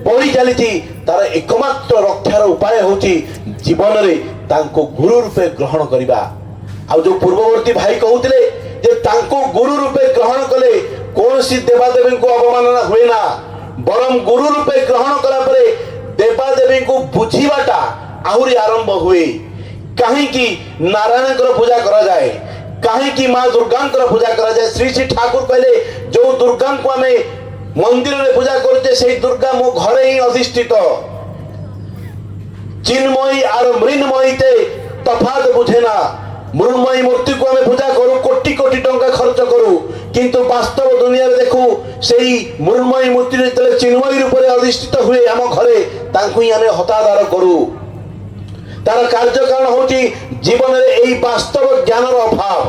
A: ବଢ଼ି ଚାଲିଛି। ତାର ଏକମାତ୍ର ରକ୍ଷାର ଉପାୟ ହେଉଛି ଜୀବନରେ ତାଙ୍କୁ ଗୁରୁ ରୂପେ ଗ୍ରହଣ କରିବା। ଆଉ ଯେଉଁ ପୂର୍ବବର୍ତ୍ତୀ ଭାଇ କହୁଥିଲେ ଯେ ତାଙ୍କୁ ଗୁରୁ ରୂପେ ଗ୍ରହଣ କଲେ କୌଣସି ଦେବାଦେବୀଙ୍କୁ ଅବମାନନା ହୁଏ ନା, ବରଂ ଗୁରୁ ରୂପେ ଗ୍ରହଣ କଲା ପରେ ଦେବାଦେବୀଙ୍କୁ ବୁଝିବାଟା ଆହୁରି ଆରମ୍ଭ ହୁଏ। କାହିଁକି ନାରାୟଣଙ୍କର ପୂଜା କରାଯାଏ, କାହିଁକି ମା ଦୁର୍ଗାଙ୍କର ପୂଜା କରାଯାଏ? ଶ୍ରୀ ଶ୍ରୀ ଠାକୁର କହିଲେ, ଯେଉଁ ଦୁର୍ଗାଙ୍କୁ ଆମେ ମନ୍ଦିରରେ ପୂଜା କରୁଛେ, ସେଇ ଦୁର୍ଗା ମୋ ଘରେ ହିଁ ଅଧିଷ୍ଠିତ। ଚିନ୍ମୟୀ আর মৃন্ময়ীতে তফাৎ বুঝে না। মৃন্ময়ী মূর্তিକୁ ଆମେ ପୂଜା କରୁ, କୋଟି କୋଟି ଟଙ୍କା ଖର୍ଚ୍ଚ କରୁ, କିନ୍ତୁ ବାସ୍ତବ ଦୁନିଆରେ ଦେଖୁ ସେଇ ମୃନ୍ମୟୀ ମୂର୍ତ୍ତି ଯେତେବେଳେ ଚିନ୍ମୟୀ ରୂପରେ ଅଧିଷ୍ଠିତ ହୁଏ ଆମ ଘରେ, ତାଙ୍କୁ ହିଁ ଆମେ ହତାଦାର କରୁ। ତାର କାର୍ଯ୍ୟ କାରଣ ହେଉଛି ଜୀବନରେ ଏଇ ବାସ୍ତବ ଜ୍ଞାନର ଅଭାବ।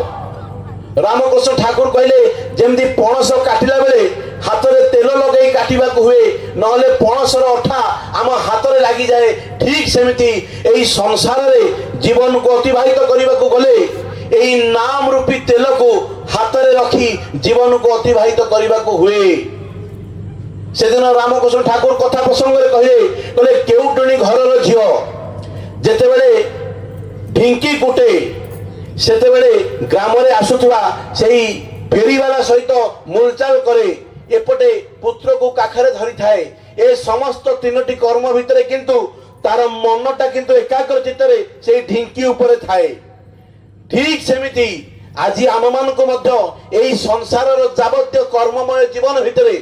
A: ରାମକୃଷ୍ଣ ଠାକୁର କହିଲେ, ଯେମିତି ପଣସ କାଟିଲା ବେଳେ ହାତରେ ତେଲ ଲଗାଇ କାଟିବାକୁ ହୁଏ, ନହେଲେ ପଣସର ଅଠା ଆମ ହାତରେ ଲାଗିଯାଏ, ଠିକ୍ ସେମିତି ଏଇ ସଂସାରରେ ଜୀବନକୁ ଅତିବାହିତ କରିବାକୁ ଗଲେ ଏଇ ନାମ ରୂପୀ ତେଲକୁ ହାତରେ ରଖି ଜୀବନକୁ ଅତିବାହିତ କରିବାକୁ ହୁଏ। ସେଦିନ ରାମକୃଷ୍ଣ ଠାକୁର କଥା ପ୍ରସଙ୍ଗରେ କହିଲେ, କେଉଟୁଣୀ ଘରର ଝିଅ ଯେତେବେଳେ ଢିଙ୍କି କୁଟେ, ସେତେବେଳେ ଗ୍ରାମରେ ଆସୁଥିବା ସେଇ ଫେରିବାଲା ସହିତ ମୁଲଚାଲ କରେ, ଏପଟେ ପୁତ୍ରକୁ କାଖରେ ଧରିଥାଏ। ଏ ସମସ୍ତ ତିନୋଟି କର୍ମ ଭିତରେ କିନ୍ତୁ ତାର ମନଟା କିନ୍ତୁ ଏକାଗ୍ର ଚିତ୍ତରେ ସେଇ ଢିଙ୍କି ଉପରେ ଥାଏ। ଠିକ୍ ସେମିତି ଆଜି ଆମମାନଙ୍କୁ ମଧ୍ୟ ଏଇ ସଂସାରର ଯାବତୀୟ କର୍ମମୟ ଜୀବନ ଭିତରେ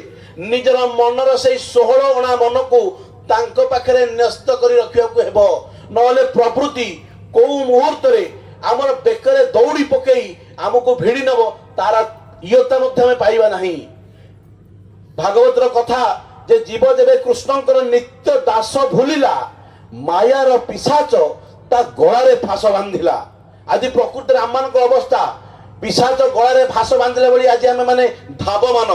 A: ନିଜର ମନର ସେଇ 16 ଅଣା ମନକୁ ତାଙ୍କ ପାଖରେ ନ୍ୟସ୍ତ କରି ରଖିବାକୁ ହେବ, ନହେଲେ ପ୍ରଭୃତି କୋଉ ମୁହୂର୍ତ୍ତରେ ଆମର ବେକରେ ଦୌଡ଼ି ପକେଇ ଆମକୁ ଭିଡ଼ି ନେବ, ତାର ଇୟତା ମଧ୍ୟ ଆମେ ପାଇବା ନାହିଁ। ଭାଗବତର କଥା ଯେ ଜୀବ ଯେବେ କୃଷ୍ଣଙ୍କର ନିତ୍ୟ ଦାସ ଭୁଲିଲା, ମାୟାର ପିଶାଚ ତା ଗଳାରେ ଫାସ ବାନ୍ଧିଲା। ଆଜି ପ୍ରକୃତିରେ ଆମମାନଙ୍କ ଅବସ୍ଥା, ପିଶାଚ ଗଳାରେ ଫାସ ବାନ୍ଧିଲା ଭଳି ଆଜି ଆମେ ମାନେ ଧାବମାନ।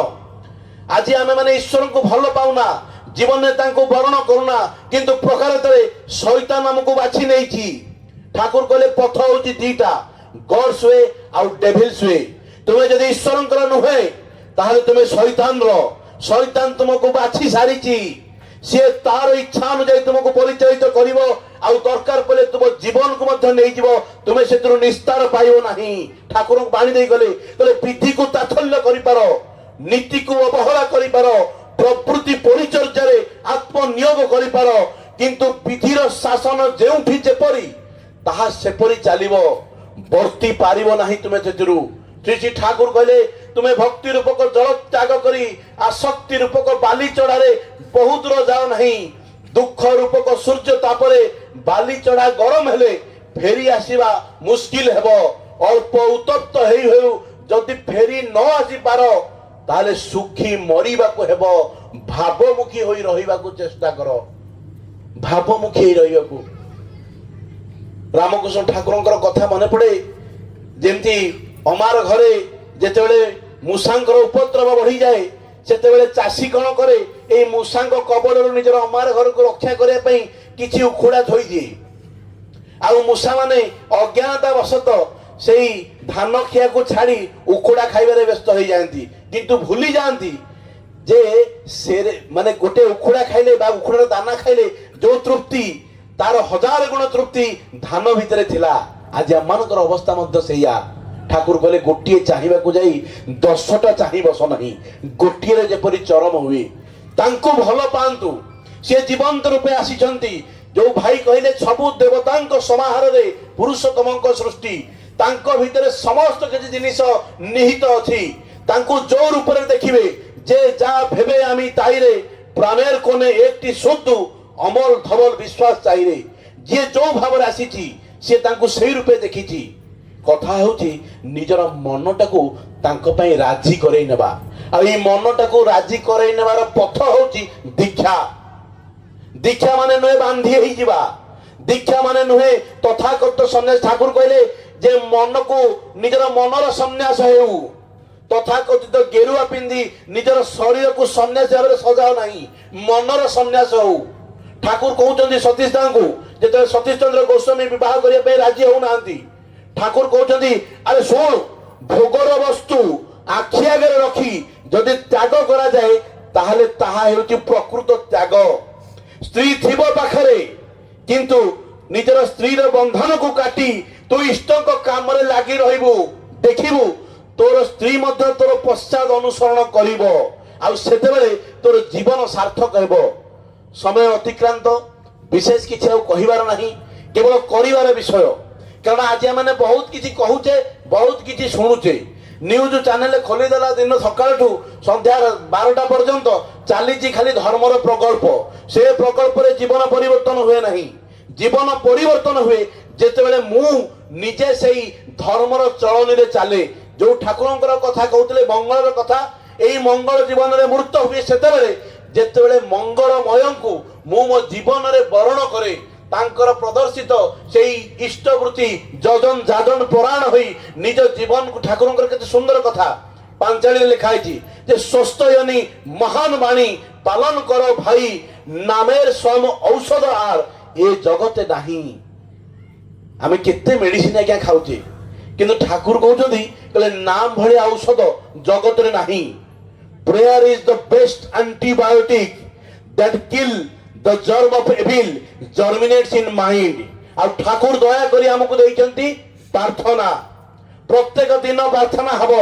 A: ଆଜି ଆମେ ମାନେ ଈଶ୍ୱରଙ୍କୁ ଭଲ ପାଉନା, ଜୀବନରେ ତାଙ୍କୁ ବରଣ କରୁନା, କିନ୍ତୁ ପ୍ରକାରତରେ ଶୈତାନ ଆମକୁ ବାଛି ନେଇଛି। ଠାକୁର କହିଲେ ପଥ ହେଉଛି ଦିଟା, ଗଡ୍ସ ୱେ ଆଉ ଡେଭିଲ୍ସ ୱେ। ତୁମେ ଯଦି ଈଶ୍ୱରଙ୍କର ନୁହେଁ ତାହେଲେ ତୁମେ ଶୈତାନର। ଶୈତାନ ତୁମକୁ ବାଛି ସାରିଛି, ସିଏ ତାର ଇଚ୍ଛା ଅନୁଯାୟୀ ତୁମକୁ ପରିଚାଳିତ କରିବ, ଆଉ ଦରକାର ପଡ଼ିଲେ ତୁମ ଜୀବନକୁ ମଧ୍ୟ ନେଇଯିବ, ତୁମେ ସେଥିରୁ ନିସ୍ତାର ପାଇବ ନାହିଁ। ଠାକୁରଙ୍କୁ ବାଣୀ ଦେଇ ଗଲେ, ବିଧିକୁ ତାତ୍ସଲ୍ୟ କରିପାର, ନୀତିକୁ ଅବହେଳା କରିପାର, ପ୍ରକୃତି ପରିଚର୍ଯାରେ ଆତ୍ମନିୟୋଗ କରିପାର, କିନ୍ତୁ ବିଧିର ଶାସନ ଯେଉଁଠି ଯେପରି ତାହା ସେପରି ଚାଲିବ, ବର୍ତ୍ତି ପାରିବ ନାହିଁ ତୁମେ ସେଥିରୁ। ଶ୍ରୀ ଶ୍ରୀ ଠାକୁର କହିଲେ, ତୁମେ ଭକ୍ତି ରୂପକ ଜଳ ତ୍ୟାଗ କରି ଆସକ୍ତି ରୂପକ ବାଲି ଚଢାରେ ବହୁ ଦୂର ଯାଅ ନାହିଁ। ଦୁଃଖ ରୂପକ ସୂର୍ଯ୍ୟ ତାପରେ ବାଲି ଚଢା ଗରମ ହେଲେ ଫେରି ଆସିବା ମୁସ୍କିଲ ହେବ। ଅଳ୍ପ ଉତ୍ତପ୍ତ ହେଇ ହେଉ ଯଦି ଫେରି ନ ଆସିପାର, ତାହେଲେ ସୁଖୀ ମରିବାକୁ ହେବ। ଭାବମୁଖୀ ହୋଇ ରହିବାକୁ ଚେଷ୍ଟା କର, ଭାବମୁଖୀ ହୋଇ ରହିବାକୁ। ରାମକୃଷ୍ଣ ଠାକୁରଙ୍କର କଥା ମନେ ପଡେ, ଯେମିତି ଅମାର ଘରେ ଯେତେବେଳେ ମୂଷାଙ୍କର ଉପଦ୍ରବ ବଢିଯାଏ, ସେତେବେଳେ ଚାଷୀ କଣ କରେ, ଏଇ ମୂଷାଙ୍କ କବଳରୁ ନିଜର ଅମାର ଘରକୁ ରକ୍ଷା କରିବା ପାଇଁ କିଛି ଉଖୁଡା ଥୋଇଦିଏ। ଆଉ ମୂଷାମାନେ ଅଜ୍ଞାନତା ବଶତଃ ସେଇ ଧାନ ଖିଆକୁ ଛାଡ଼ି ଉଖୁଡା ଖାଇବାରେ ବ୍ୟସ୍ତ ହେଇଯାଆନ୍ତି, କିନ୍ତୁ ଭୁଲି ଯାଆନ୍ତି ଯେ ସେ ମାନେ ଗୋଟେ ଉଖୁଡା ଖାଇଲେ ବା ଉଖୁଡାର ଦାନା ଖାଇଲେ ଯୋଉ ତୃପ୍ତି, ତାର 1000 ଗୁଣ ତୃପ୍ତି ଧାନ ଭିତରେ ଥିଲା। आज आमମାନଙ୍କର ଅବସ୍ଥା ମଧ୍ୟ ସେଇଆ। ଠାକୁର କହିଲେ ଗୋଟିଏ ଚାହିଁବାକୁ ଯାଇ 10ଟା ଚାହିଁ ବସ ନାହିଁ, ଗୋଟିଏରେ ଯେପରି ଚରମ ହୁଏ। ତାଙ୍କୁ ଭଲ ପାଆନ୍ତୁ, ସେ ଜୀବନ୍ତ ରୂପେ ଆସିଛନ୍ତି। ଯୋଉ ଭାଇ କହିଲେ ସବୁ ଦେବତାଙ୍କ ସମାହାରରେ ପୁରୁଷୋତ୍ତମଙ୍କ ସୃଷ୍ଟି, ତାଙ୍କ ଭିତରେ ସମସ୍ତ କିଛି ଜିନିଷ ନିହିତ ଅଛି। ତାଙ୍କୁ ଯୋଉ ରୂପରେ ଦେଖିବେ, যে যা ভেবে আমি তাইরে প্রাণের কোণে একটি শুদ্ধ অমল ধবল বিশ্বাস চাইরে, যে ଯୋଉ ଭାବରେ ଆସିଛି ସେ ତାଙ୍କୁ ସେଇ ରୂପେ ଦେଖିଛି। କଥା ହେଉଛି ନିଜର ମନଟାକୁ ତାଙ୍କ ପାଇଁ ରାଜି କରେଇ ନେବା। ଆଉ ଏଇ ମନଟାକୁ ରାଜି କରେଇ ନେବାର ପଥ ହେଉଛି ଦୀକ୍ଷା। ଦୀକ୍ଷା ମାନେ ନୁହେଁ ବାନ୍ଧି ହେଇଯିବା, ଦୀକ୍ଷା ମାନେ ନୁହେଁ ତଥାକଥିତ ସନ୍ନ୍ୟାସ। ଠାକୁର କହିଲେ ଯେ ମନକୁ ନିଜର ମନର ସନ୍ନ୍ୟାସ ହେଉ, ତଥାକଥିତ ଗେରୁଆ ପିନ୍ଧି ନିଜର ଶରୀରକୁ ସନ୍ନ୍ୟାସ ଭାବରେ ସଜାଅ ନାହିଁ, ମନର ସନ୍ନ୍ୟାସ ହଉ। ଠାକୁର କହୁଛନ୍ତି ସତୀଶ ଦାଙ୍କୁ, ଯେତେବେଳେ ସତୀଶ ଚନ୍ଦ୍ର ଗୋସ୍ୱାମୀ ବିବାହ କରିବା ପାଇଁ ରାଜି ହଉନାହାନ୍ତି, ଠାକୁର କହୁଛନ୍ତି ଆରେ ଶୁଣ, ଭୋଗର ବସ୍ତୁ ଆଖି ଆଗରେ ରଖି ଯଦି ତ୍ୟାଗ କରାଯାଏ ତାହେଲେ ତାହା ହେଉଛି ପ୍ରକୃତ ତ୍ୟାଗ। ସ୍ତ୍ରୀ ଥିବ ପାଖରେ କିନ୍ତୁ ନିଜର ସ୍ତ୍ରୀର ବନ୍ଧନକୁ କାଟି ତୁ ଇଷ୍ଟଙ୍କ କାମରେ ଲାଗି ରହିବୁ, ଦେଖିବୁ ତୋର ସ୍ତ୍ରୀ ମଧ୍ୟ ତୋର ପଶ୍ଚାତ ଅନୁସରଣ କରିବ, ଆଉ ସେତେବେଳେ ତୋର ଜୀବନ ସାର୍ଥକ ହେବ। ସମୟ ଅତିକ୍ରାନ୍ତ, ବିଶେଷ କିଛି ଆଉ କହିବାର ନାହିଁ, କେବଳ କରିବାର ବିଷୟ। କାରଣ ଆଜି ଆମେ ବହୁତ କିଛି କହୁଛେ, ବହୁତ କିଛି ଶୁଣୁଛେ। ନ୍ୟୁଜ ଚ୍ୟାନେଲ ଖୋଲିଦେଲା ଦିନ ସକାଳଠୁ ସନ୍ଧ୍ୟା 12ଟା ପର୍ଯ୍ୟନ୍ତ ଚାଲିଛି ଖାଲି ଧର୍ମର ପ୍ରକଳ୍ପ। ସେ ପ୍ରକଳ୍ପରେ ଜୀବନ ପରିବର୍ତ୍ତନ ହୁଏ ନାହିଁ। ଜୀବନ ପରିବର୍ତ୍ତନ ହୁଏ ଯେତେବେଳେ ମୁଁ ନିଜେ ସେଇ ଧର୍ମର ଚଳନୀରେ ଚାଲେ। ଯୋଉ ଠାକୁରଙ୍କର କଥା କହୁଥିଲେ ମଙ୍ଗଳର କଥା, ଏଇ ମଙ୍ଗଳ ଜୀବନରେ ମୂର୍ତ୍ତ ହୁଏ ସେତେବେଳେ ଯେତେବେଳେ ମଙ୍ଗଳମୟଙ୍କୁ ମୁଁ ମୋ ଜୀବନରେ ବରଣ କରେ। ତାଙ୍କର ପ୍ରଦର୍ଶିତ ସେଇ ଇଷ୍ଟବୃତ୍ତି ଯଜନ ଯାଜନ ପରାୟଣ ହୋଇ ନିଜ ଜୀବନକୁ, ଠାକୁରଙ୍କର କେତେ ସୁନ୍ଦର କଥା ପାଞ୍ଚାଳିରେ ଲେଖା ହେଇଛି ଯେ ସ୍ୱସ୍ତୟନୀ ମହାନ ବାଣୀ ପାଲନ କର ଭାଇ, ନାମେର ସ୍ୱୟଂ ଔଷଧ ଆର ଏ ଜଗତେ ନାହିଁ। ଆମେ କେତେ ମେଡିସିନ ଆଜ୍ଞା ଖାଉଛେ, କିନ୍ତୁ ଠାକୁର କହୁଛନ୍ତି କହିଲେ ନାମ ଭଳି ଔଷଧ ଜଗତରେ ନାହିଁ। Prayer is the best antibiotic that kill the germ of evil germinates in mind. ଆଉ ଠାକୁର ଦୟା କରି ଆମକୁ ଦେଇଛନ୍ତି ପ୍ରାର୍ଥନା। ପ୍ରତ୍ୟେକ ଦିନ ପ୍ରାର୍ଥନା ହବ,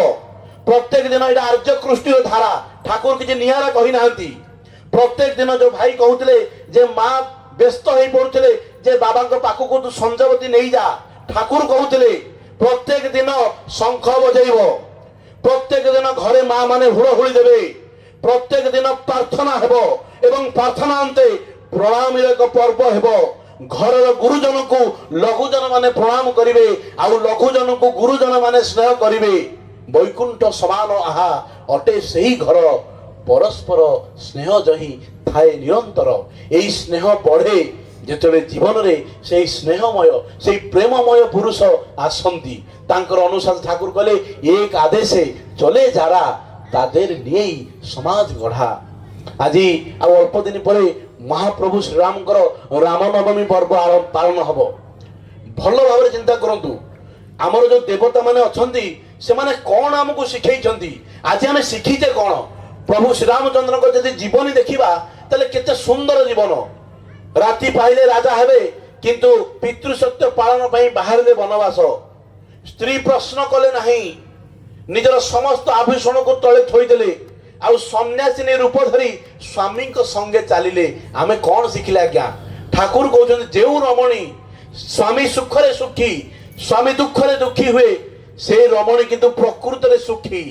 A: ପ୍ରତ୍ୟେକ ଦିନ। ଏଇଟା ଆର୍ଯ୍ୟ କୃଷ୍ଟିର ଧାରା, ଠାକୁର କିଛି ନିଆରା କହିନାହାନ୍ତି। ପ୍ରତ୍ୟେକ ଦିନ ଯୋଉ ଭାଇ କହୁଥିଲେ ଯେ ମା ବ୍ୟସ୍ତ ହେଇ ପଡୁଥିଲେ ଯେ ବାବାଙ୍କ ପାଖକୁ ତୁ ସଞ୍ଜବତୀ ନେଇଯା, ଠାକୁର କହୁଥିଲେ ପ୍ରତ୍ୟେକ ଦିନ ଶଙ୍ଖ ବଜେଇବ, ପ୍ରତ୍ୟେକ ଦିନ ଘରେ ମା ମାନେ ହୁଳହୁଳି ଦେବେ, ପ୍ରତ୍ୟେକ ଦିନ ପ୍ରାର୍ଥନା ହେବ ଏବଂ ପ୍ରାର୍ଥନା ଅନ୍ତେ ପ୍ରଣାମୀର ଏକ ପର୍ବ ହେବ। ଘରର ଗୁରୁଜନକୁ ଲଘୁଜନ ମାନେ ପ୍ରଣାମ କରିବେ, ଆଉ ଲଘୁଜନକୁ ଗୁରୁଜନ ମାନେ ସ୍ନେହ କରିବେ। ବୈକୁଣ୍ଠ ସମାନ ଆହା ଅଟେ ସେହି ଘର, ପରସ୍ପର ସ୍ନେହ ଯହିଁ ଥାଏ ନିରନ୍ତର। ଏଇ ସ୍ନେହ ବଢେ ଯେତେବେଳେ ଜୀବନରେ ସେଇ ସ୍ନେହମୟ, ସେଇ ପ୍ରେମମୟ ପୁରୁଷ ଆସନ୍ତି। ତାଙ୍କର ଅନୁସାରେ ଠାକୁର କହିଲେ ଏକ ଆଦେଶେ ଚଲେ ଯାରା, ତାদের নিয়েই সমাজ গঢ়া। আজি ଆଉ ଅଳ୍ପ ଦିନ ପରେ ମହାପ୍ରଭୁ ଶ୍ରୀରାମଙ୍କର ରାମନବମୀ ପର୍ବ ପାଳନ ହବ। ଭଲ ଭାବରେ ଚିନ୍ତା କରନ୍ତୁ, ଆମର ଯୋଉ ଦେବତା ମାନେ ଅଛନ୍ତି ସେମାନେ କଣ ଆମକୁ ଶିଖେଇଛନ୍ତି, ଆଜି ଆମେ ଶିଖିଛେ କଣ? ପ୍ରଭୁ ଶ୍ରୀରାମଚନ୍ଦ୍ରଙ୍କ ଯଦି ଜୀବନୀ ଦେଖିବା ତାହେଲେ କେତେ ସୁନ୍ଦର ଜୀବନ। ରାତି ପାଇଲେ ରାଜା ହେବେ, କିନ୍ତୁ ପିତୃସତ୍ୟ ପାଳନ ପାଇଁ ବାହାରିଲେ ବନବାସ। ସ୍ତ୍ରୀ ପ୍ରଶ୍ନ କଲେ ନାହିଁ, ନିଜର ସମସ୍ତ ଆଭୂଷଣକୁ ତଳେ ଥୋଇଦେଲେ, ଆଉ ସନ୍ନ୍ୟାସିନୀ ରୂପ ଧରି ସ୍ୱାମୀଙ୍କ ସଙ୍ଗେ ଚାଲିଲେ। ଆମେ କଣ ଶିଖିଲେ ଆଜ୍ଞା? ଠାକୁର କହୁଛନ୍ତି ଯେଉଁ ରମଣୀ ସ୍ୱାମୀ ସୁଖରେ ସୁଖୀ, ସ୍ୱାମୀ ଦୁଃଖରେ ଦୁଃଖୀ ହୁଏ, সেই ରମଣୀ କିନ୍ତୁ ପ୍ରକୃତରେ ସୁଖୀ।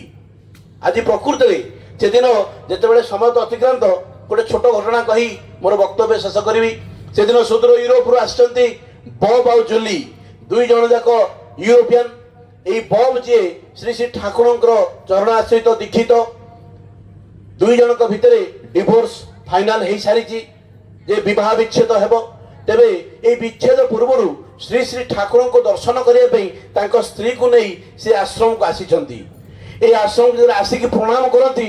A: ଆଜି ପ୍ରକୃତରେ ସେଦିନ ଯେତେବେଳେ ସମୟ ଅତିକ୍ରାନ୍ତ, ଗୋଟେ ଛୋଟ ଘଟଣା କହି ମୋର ବକ୍ତବ୍ୟ ଶେଷ କରିବି। ସେଦିନ ସୁଦୂର ୟୁରୋପରୁ ଆସିଛନ୍ତି ବବ୍ ଆଉ ଜୁଲି, ଦୁଇ ଜଣ ଯାକ ୟୁରୋପିଆନ। ଏଇ ବବ୍ ଯିଏ ଶ୍ରୀ ଶ୍ରୀ ଠାକୁରଙ୍କର ଚରଣ ଆଶ୍ରିତ ଦୀକ୍ଷିତ, ଦୁଇ ଜଣଙ୍କ ଭିତରେ ଡିଭୋର୍ସ ଫାଇନାଲ ହେଇସାରିଛି ଯେ ବିବାହ ବିଚ୍ଛେଦ ହେବ। ତେବେ এই ବିଚ୍ଛେଦ ପୂର୍ବରୁ ଶ୍ରୀ ଶ୍ରୀ ଠାକୁରଙ୍କୁ ଦର୍ଶନ କରିବା ପାଇଁ ତାଙ୍କ ସ୍ତ୍ରୀକୁ ନେଇ ସେ ଆଶ୍ରମକୁ ଆସିଛନ୍ତି। এই ଆଶ୍ରମକୁ ଯେତେବେଳେ ଆସିକି ପ୍ରଣାମ କରନ୍ତି,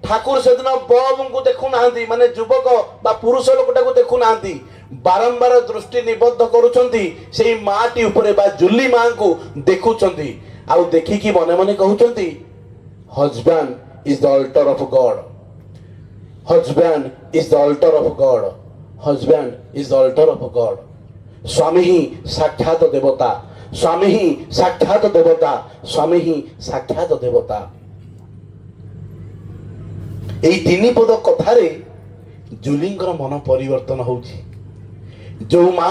A: ଠାକୁର ସେଦିନ ବବଙ୍କୁ ଦେଖୁନାହାନ୍ତି, ମାନେ ଯୁବକ ବା ପୁରୁଷ ଲୋକଟାକୁ ଦେଖୁନାହାନ୍ତି, ବାରମ୍ବାର ଦୃଷ୍ଟି ନିବଦ୍ଧ କରୁଛନ୍ତି ସେଇ ମାଟି ଉପରେ ବା ଜୁଲି ମାଙ୍କୁ ଦେଖୁଛନ୍ତି। ଆଉ ଦେଖିକି ମନେ ମନେ କହୁଛନ୍ତି husband is the altar of God, husband is the altar of God, husband is the altar of God. ସ୍ୱାମୀ ହିଁ ସାକ୍ଷାତ ଦେବତା, ସ୍ୱାମୀ ହିଁ ସାକ୍ଷାତ ଦେବତା, ସ୍ୱାମୀ ହିଁ ସାକ୍ଷାତ ଦେବତା। ଏଇ ତିନି ପଦ କଥାରେ ଜୁଲିଙ୍କର ମନ ପରିବର୍ତ୍ତନ ହଉଛି। ଯୋଉ ମା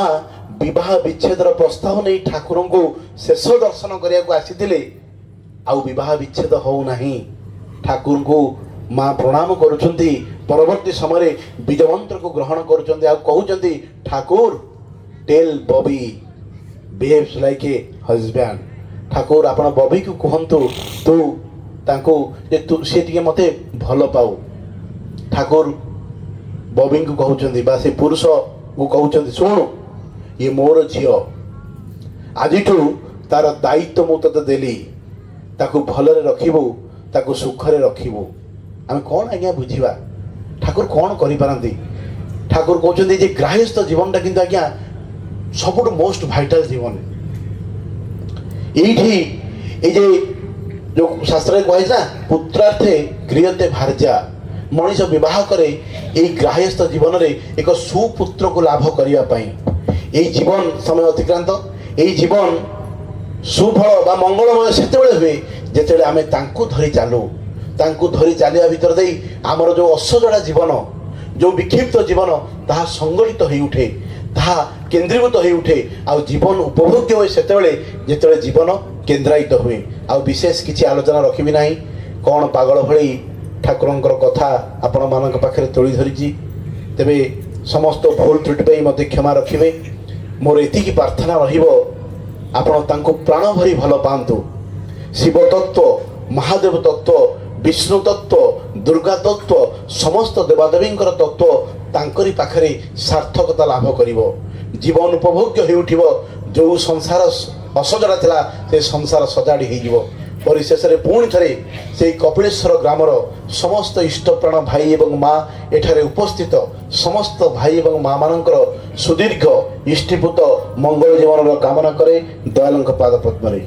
A: ବିବାହ ବିଚ୍ଛେଦର ପ୍ରସ୍ତାବ ନେଇ ଠାକୁରଙ୍କୁ ଶେଷ ଦର୍ଶନ କରିବାକୁ ଆସିଥିଲେ, ଆଉ ବିବାହ ବିଚ୍ଛେଦ ହଉନାହିଁ। ଠାକୁରଙ୍କୁ ମା ପ୍ରଣାମ କରୁଛନ୍ତି। ପରବର୍ତ୍ତୀ ସମୟରେ ବୀଜମନ୍ତ୍ରକୁ ଗ୍ରହଣ କରୁଛନ୍ତି, ଆଉ କହୁଛନ୍ତି Thakur tell Bobby behaves like a husband. Thakur ଆପଣ ବବିକୁ କୁହନ୍ତୁ ତୁ ତାଙ୍କୁ ଯେ ସେ ଟିକେ ମୋତେ ଭଲ ପାଉ। ଠାକୁର ବବିଙ୍କୁ କହୁଛନ୍ତି ବା ସେ ପୁରୁଷକୁ କହୁଛନ୍ତି ଶୁଣୁ, ଇଏ ମୋର ଝିଅ, ଆଜିଠୁ ତାର ଦାୟିତ୍ୱ ମୁଁ ତତେ ଦେଲି, ତାକୁ ଭଲରେ ରଖିବୁ, ତାକୁ ସୁଖରେ ରଖିବୁ। ଆମେ କ'ଣ ଆଜ୍ଞା ବୁଝିବା ଠାକୁର କ'ଣ କରିପାରନ୍ତି? ଠାକୁର କହୁଛନ୍ତି ଯେ ଗ୍ରାହସ୍ଥ ଜୀବନଟା କିନ୍ତୁ ଆଜ୍ଞା ସବୁଠୁ ମୋଷ୍ଟ ଭାଇଟାଲ ଜୀବନ। ଏଇଠି ଏଇ ଯେ ଯୋଉ ଶାସ୍ତ୍ରରେ କୁହାଯାଇଛି ନା ପୁତ୍ରାର୍ଥେ କ୍ରିୟତେ ଭାର୍ଯ୍ୟା, ମଣିଷ ବିବାହ କରେ ଏଇ ଗ୍ରାହସ୍ଥ ଜୀବନରେ ଏକ ସୁପୁତ୍ରକୁ ଲାଭ କରିବା ପାଇଁ। ଏଇ ଜୀବନ ସମୟ ଅତିକ୍ରାନ୍ତ, ଏଇ ଜୀବନ ସୁଫଳ ବା ମଙ୍ଗଳମୟ ସେତେବେଳେ ହୁଏ ଯେତେବେଳେ ଆମେ ତାଙ୍କୁ ଧରି ଚାଲୁ। ତାଙ୍କୁ ଧରି ଚାଲିବା ଭିତରେ ଦେଇ ଆମର ଯେଉଁ ଅସଜଡ଼ା ଜୀବନ, ଯେଉଁ ବିକ୍ଷିପ୍ତ ଜୀବନ, ତାହା ସଂଗଠିତ ହୋଇ ଉଠେ, ତାହା କେନ୍ଦ୍ରୀଭୂତ ହୋଇ ଉଠେ। ଆଉ ଜୀବନ ଉପଭୋଗ୍ୟ ହୁଏ ସେତେବେଳେ ଯେତେବେଳେ ଜୀବନ କେନ୍ଦ୍ରାୟିତ ହୁଏ। ଆଉ ବିଶେଷ କିଛି ଆଲୋଚନା ରଖିବି ନାହିଁ। କ'ଣ ପାଗଳ ଭଳି ଠାକୁରଙ୍କର କଥା ଆପଣମାନଙ୍କ ପାଖରେ ତୋଳି ଧରିଛି। ତେବେ ସମସ୍ତ ଭୁଲ ତ୍ରୁଟି ପାଇଁ ମୋତେ କ୍ଷମା ରଖିବେ। ମୋର ଏତିକି ପ୍ରାର୍ଥନା ରହିବ, ଆପଣ ତାଙ୍କୁ ପ୍ରାଣ ଭରି ଭଲ ପାଆନ୍ତୁ। ଶିବ ତତ୍ତ୍ୱ, ମହାଦେବ ତତ୍ତ୍ୱ, ବିଷ୍ଣୁ ତତ୍ତ୍ୱ, ଦୁର୍ଗା ତତ୍ତ୍ୱ, ସମସ୍ତ ଦେବାଦେବୀଙ୍କର ତତ୍ତ୍ୱ ତାଙ୍କରି ପାଖରେ ସାର୍ଥକତା ଲାଭ କରିବ। ଜୀବନ ଉପଭୋଗ୍ୟ ହୋଇ ଉଠିବ। ଯେଉଁ ସଂସାର ଅସଜଡ଼ା ଥିଲା ସେ ସଂସାର ସଜାଡ଼ି ହୋଇଯିବ। ପରିଶେଷରେ ପୁଣି ଥରେ ସେଇ କପିଳେଶ୍ୱର ଗ୍ରାମର ସମସ୍ତ ଇଷ୍ଟପ୍ରାଣ ଭାଇ ଏବଂ ମା ଏଠାରେ ଉପସ୍ଥିତ ସମସ୍ତ ଭାଇ ଏବଂ ମା ମାନଙ୍କର ସୁଦୀର୍ଘ ଇଷ୍ଟିପୂତ ମଙ୍ଗଳ ଜୀବନର କାମନା କରେ ଦୟାଳଙ୍କ ପାଦ ପଦ୍ମରେ।